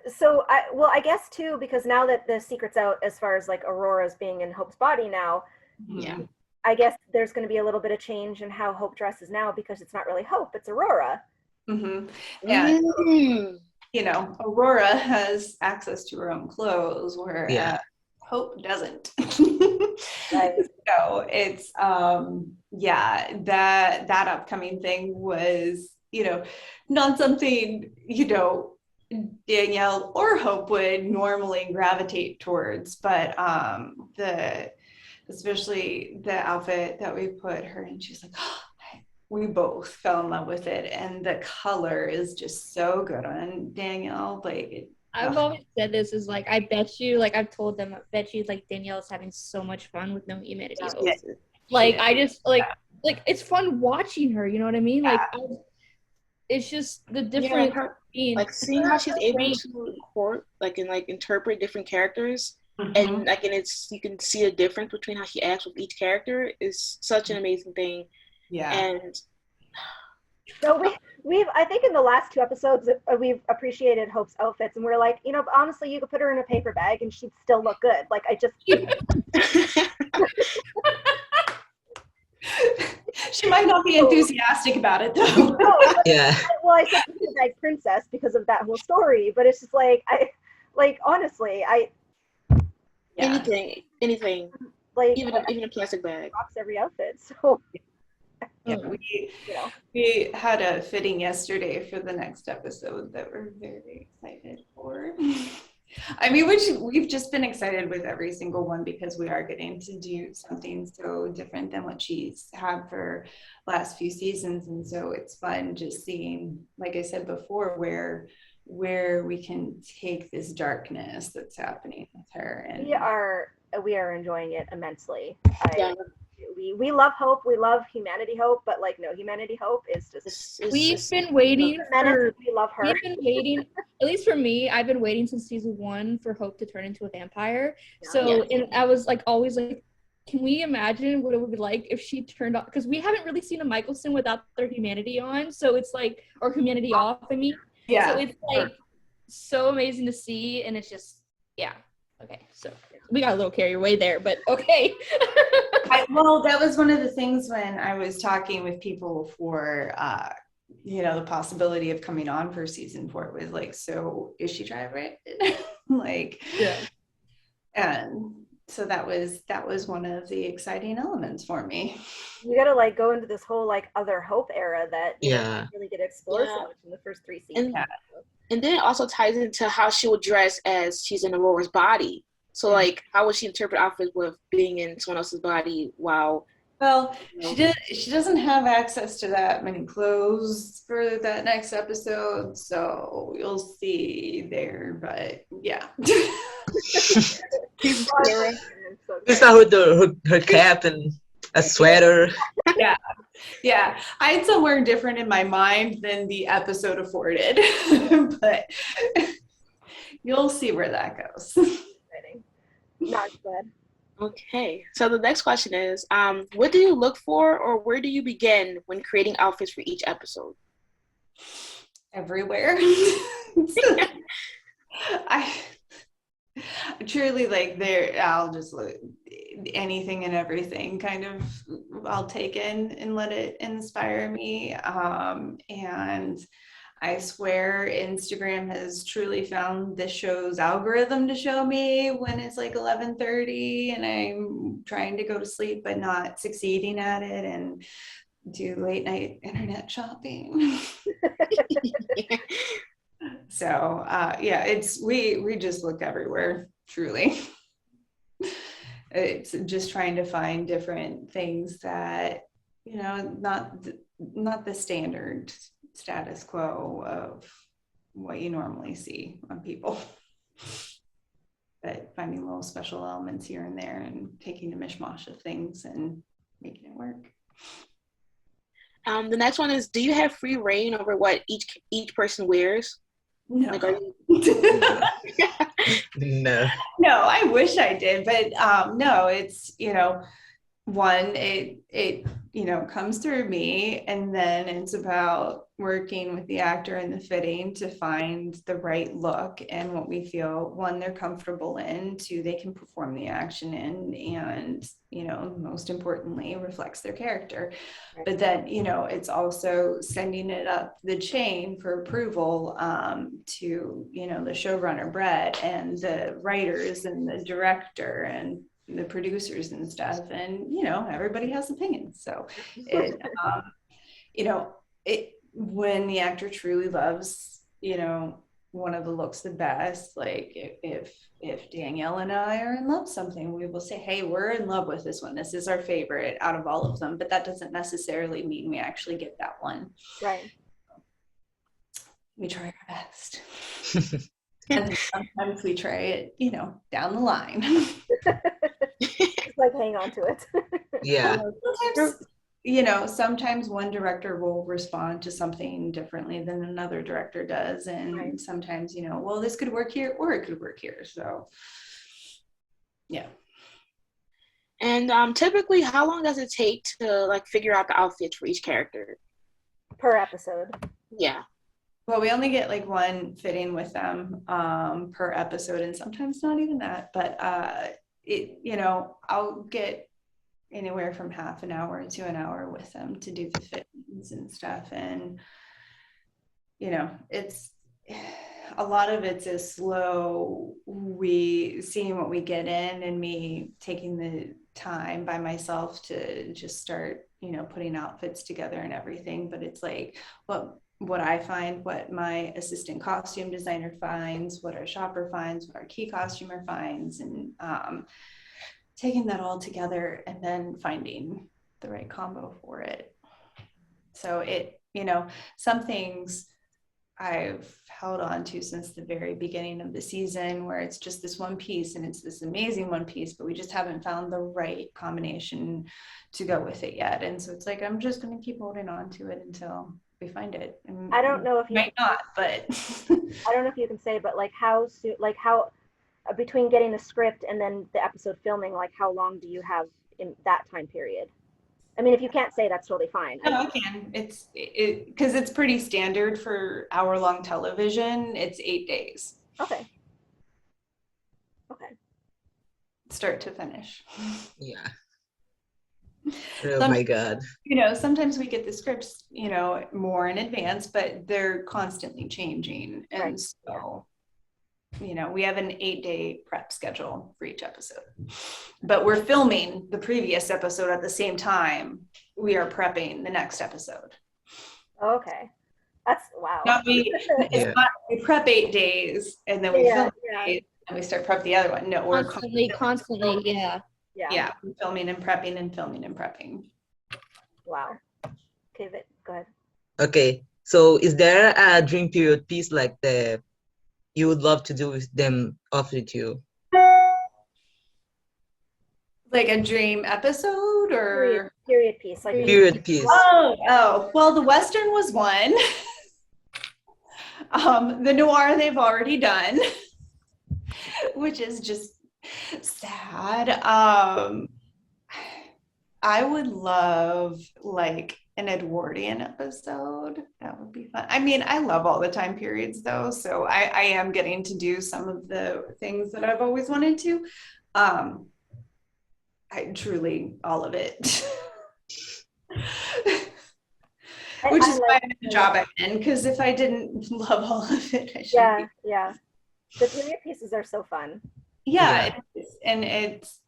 so I guess too, because now that the secret's out as far as like Aurora's being in Hope's body now, Yeah. I guess there's going to be a little bit of change in how Hope dresses now, because it's not really Hope, it's Aurora. Mm-hmm. And you know, Aurora has access to her own clothes, where Hope doesn't. Right. So it's that upcoming thing was, you know, not something, you know, Danielle or Hope would normally gravitate towards, but especially the outfit that we put her in, she's like, oh, we both fell in love with it, and the color is just so good on Danielle. Like, I've always said this is like, I bet you, like I've told them, I bet you like Danielle is having so much fun with no humanity. Like I just like it's fun watching her, you know what I mean? Like it's just the different like seeing how she's able to court, like, and like interpret different characters. And like, and you can see a difference between how she acts with each character is such an amazing thing. Yeah. And so we've I think in the last 2 episodes we've appreciated Hope's outfits, and we're like, you know, honestly, you could put her in a paper bag and she'd still look good. Like I just she might not be enthusiastic about it though. Yeah. Well, I said paper bag princess because of that whole story, but it's just like honestly, anything, like even a plastic bag rocks every outfit. So we had a fitting yesterday for the next episode that we're very excited for. I mean, we've just been excited with every single one because we are getting to do something so different than what she's had for last few seasons, and so it's fun just seeing, like I said before, where we can take this darkness that's happening with her. And we are enjoying it immensely. We love Hope, we love Humanity Hope, but like no Humanity Hope is just we've been waiting for we love her. We've been waiting, at least for me, I've been waiting since season 1 for Hope to turn into a vampire. And I was like always like, can we imagine what it would be like if she turned off, because we haven't really seen a Mikaelson without their humanity on, so it's like, or humanity off, I mean. So it's like so amazing to see, and it's just okay, so we got a little carried away there, but okay. Well, that was one of the things when I was talking with people for you know, the possibility of coming on for season 4. It was like, so is she tri-rated? Like, and so that was one of the exciting elements for me. You gotta like go into this whole like other Hope era that you Yeah. really get explored so much in the first 3 seasons. And then it also ties into how she will dress as she's in Aurora's body. So, like, how would she interpret outfits with being in someone else's body while... Well, she doesn't have access to that many clothes for that next episode, so you'll see there, but yeah. We saw her cap and a sweater. Yeah. I had somewhere different in my mind than the episode afforded, but you'll see where that goes. Not good. Okay, so the next question is, what do you look for, or where do you begin when creating outfits for each episode? Everywhere. I truly like I'll just look anything and everything kind of, I'll take in and let it inspire me. And I swear Instagram has truly found this show's algorithm to show me when it's like 11:30 and I'm trying to go to sleep but not succeeding at it, and do late night internet shopping. So yeah, we just look everywhere, truly. It's just trying to find different things that, not the standard status quo of what you normally see on people, but finding little special elements here and there and taking a mishmash of things and making it work. The next one is, do you have free reign over what each person wears? No. Like, are you... No. No, I wish I did, but no, it's, one, it comes through me, and then it's about working with the actor and the fitting to find the right look and what we feel, one, they're comfortable in, two, they can perform the action in, and most importantly, reflects their character. But then it's also sending it up the chain for approval to the showrunner Brett and the writers and the director and the producers and stuff, and everybody has opinions. So when the actor truly loves one of the looks the best, like if Danielle and I are in love with something, we will say, hey, we're in love with this one, this is our favorite out of all of them, but that doesn't necessarily mean we actually get that one. Right. We try our best. And sometimes we try it down the line. Just like hang on to it. Yeah. Sometimes one director will respond to something differently than another director does, and sometimes well, this could work here or it could work here. So yeah. And typically, how long does it take to figure out the outfits for each character per episode? Yeah. Well, we only get one fitting with them per episode, and sometimes not even that, but I'll get anywhere from half an hour to an hour with them to do the fittings and stuff. And it's a lot of it's a slow, we seeing what we get in, and me taking the time by myself to just start putting outfits together and everything. But it's what I find, what my assistant costume designer finds, what our shopper finds, what our key costumer finds, and taking that all together and then finding the right combo for it. So some things I've held on to since the very beginning of the season, where it's just this one piece and it's this amazing one piece, but we just haven't found the right combination to go with it yet. And so it's I'm just going to keep holding on to it until we find it. And I don't know if you might not, but I don't know if you can say, but how soon, how between getting the script and then the episode filming, how long do you have in that time period? I mean, if you can't say, that's totally fine. No, I can. It's because it's pretty standard for hour-long television. It's 8 days. Okay. Start to finish. Yeah. Oh my God. Sometimes we get the scripts, more in advance, but they're constantly changing. And so, we have an 8-day prep schedule for each episode, but we're filming the previous episode at the same time we are prepping the next episode. Okay. That's wow. Not it's not, we prep 8 days and then we film 8 days and we start prep the other one. No, we're constantly, yeah. Yeah, filming and prepping and filming and prepping. Wow. Okay, go ahead. Okay, so is there a dream period piece like you would love to do with them off with you? Like a dream episode or period piece, like period piece. Oh, well, the Western was one. The noir they've already done, which is just sad. I would love like an Edwardian episode. That would be fun. I mean, I love all the time periods though, so I am getting to do some of the things that I've always wanted to. I truly all of it. Which is why I'm in the job I'm in, because if I didn't love all of it, I should yeah. The period pieces are so fun. Yeah, it is. And it's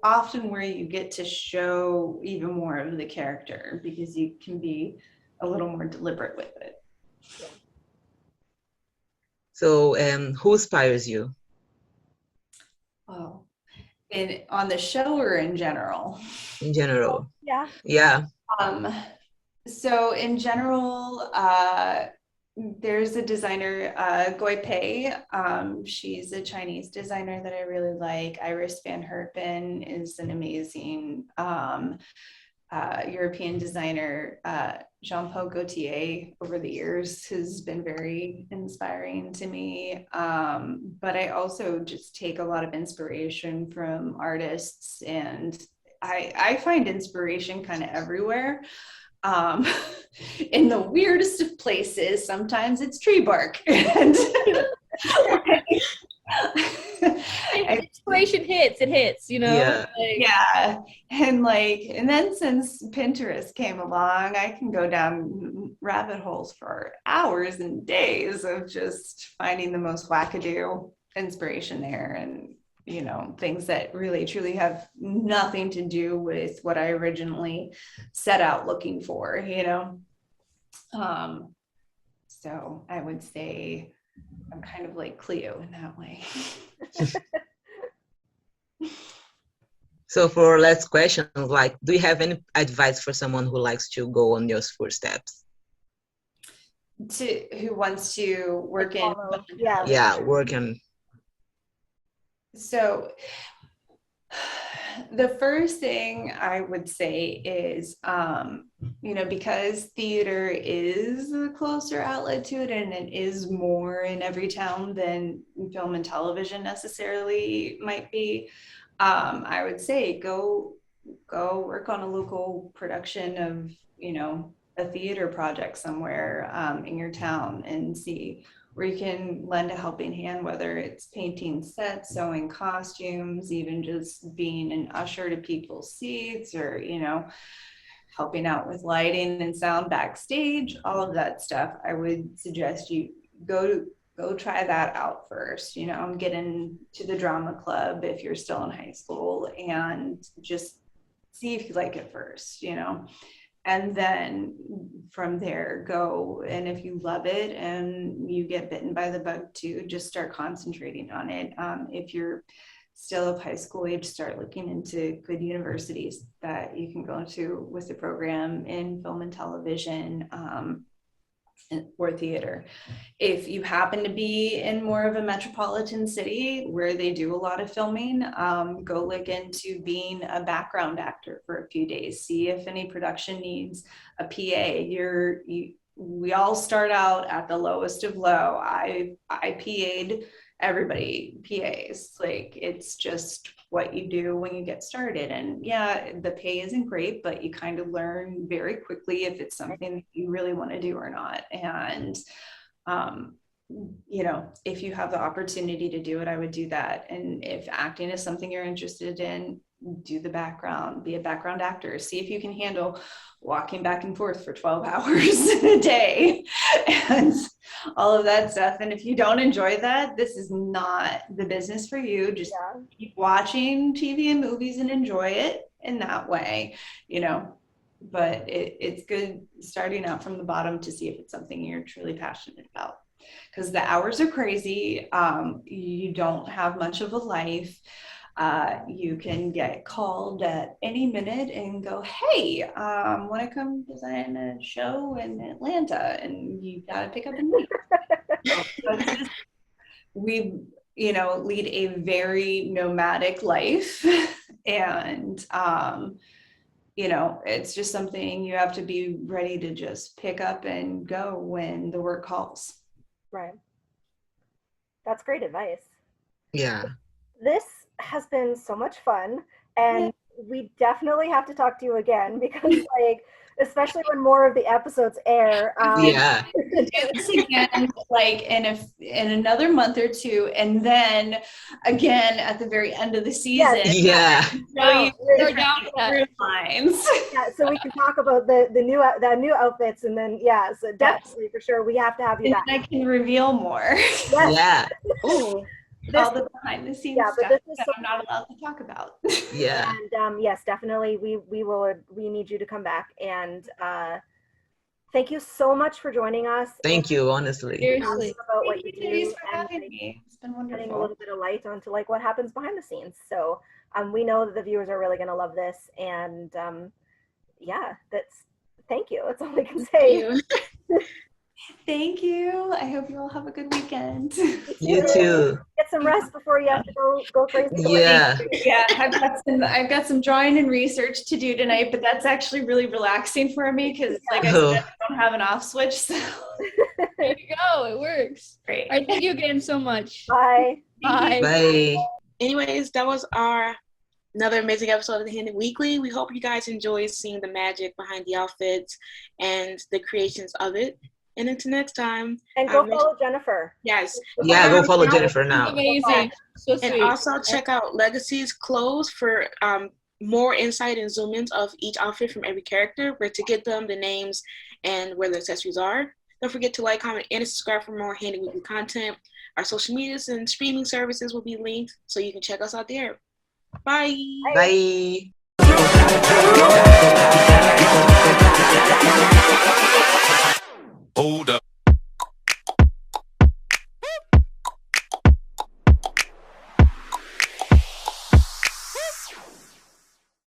often where you get to show even more of the character because you can be a little more deliberate with it. Yeah. So who inspires you? Oh, on the show or in general? In general. Yeah. So in general, there's a designer, Goi Pei. She's a Chinese designer that I really like. Iris Van Herpen is an amazing European designer. Jean-Paul Gaultier over the years has been very inspiring to me. But I also just take a lot of inspiration from artists, and I find inspiration kind of everywhere. In the weirdest of places. Sometimes it's tree bark. And inspiration hits, you know? Yeah. And then since Pinterest came along, I can go down rabbit holes for hours and days of just finding the most wackadoo inspiration there, and things that really truly have nothing to do with what I originally set out looking for, So I would say I'm kind of like Cleo in that way. So for last question, like, do you have any advice for someone who likes to go on your footsteps? Who wants to work in? Work in. So the first thing I would say is, because theater is a closer outlet to it, and it is more in every town than film and television necessarily might be, I would say go work on a local production of, a theater project somewhere in your town, and see where you can lend a helping hand, whether it's painting sets, sewing costumes, even just being an usher to people's seats, or, helping out with lighting and sound backstage, all of that stuff. I would suggest you go try that out first, get into the drama club if you're still in high school, and just see if you like it first, and then from there go, and if you love it and you get bitten by the bug too, just start concentrating on it. If you're still of high school age, start looking into good universities that you can go to with the program in film and television, or theater. If you happen to be in more of a metropolitan city where they do a lot of filming, go look into being a background actor for a few days. See if any production needs a PA. We all start out at the lowest of low. I PA'd everybody, PAs. Like, it's just what you do when you get started. And yeah, the pay isn't great, but you kind of learn very quickly if it's something that you really want to do or not. And if you have the opportunity to do it, I would do that. And if acting is something you're interested in, do the background, be a background actor, see if you can handle walking back and forth for 12 hours in a day and all of that stuff. And if you don't enjoy that, this is not the business for you. Just keep watching TV and movies and enjoy it in that way. but it's good starting out from the bottom to see if it's something you're truly passionate about, because the hours are crazy. You don't have much of a life. You can get called at any minute and go, hey, want to come design a show in Atlanta? And you got to pick up and leave. We, lead a very nomadic life. And, it's just something you have to be ready to just pick up and go when the work calls. Right. That's great advice. Yeah. This has been so much fun, and we definitely have to talk to you again, because like, especially when more of the episodes air. Yeah. Do this again, like in another month or two, and then again at the very end of the season. Yeah. So we're down to that. Lines. Yeah, so we can talk about the new outfits, and then so definitely for sure we have to have you back. I can reveal more. Yes. Yeah. Ooh. All the behind the scenes stuff that I'm not allowed to talk about. Yeah. And yes, definitely we need you to come back, and thank you so much for joining us. Thank you, honestly. Seriously. About what you do, Thanks for and having me. It's been shedding a wonderful. little bit of light onto like what happens behind the scenes. So we know that the viewers are really going to love this, and thank you. That's all I can say. Thank you. I hope you all have a good weekend. You too. Get some rest before you have to go crazy. Yeah. Yeah, I've got some drawing and research to do tonight, but that's actually really relaxing for me because, like I said, I don't have an off switch. So There you go. It works. Great. All right. Thank you again so much. Bye. Bye. Bye. Anyways, that was another amazing episode of the Handon Weekly. We hope you guys enjoyed seeing the magic behind the outfits and the creations of it. And until next time. And go follow Jennifer. Yes. Yeah, go follow Jennifer now. Amazing. So sweet. And also check out Legacies clothes for more insight and zoom ins of each outfit from every character, where to get them, the names, and where the accessories are. Don't forget to like, comment, and subscribe for more Handon Weekly content. Our social medias and streaming services will be linked, so you can check us out there. Bye. Bye. Hold up.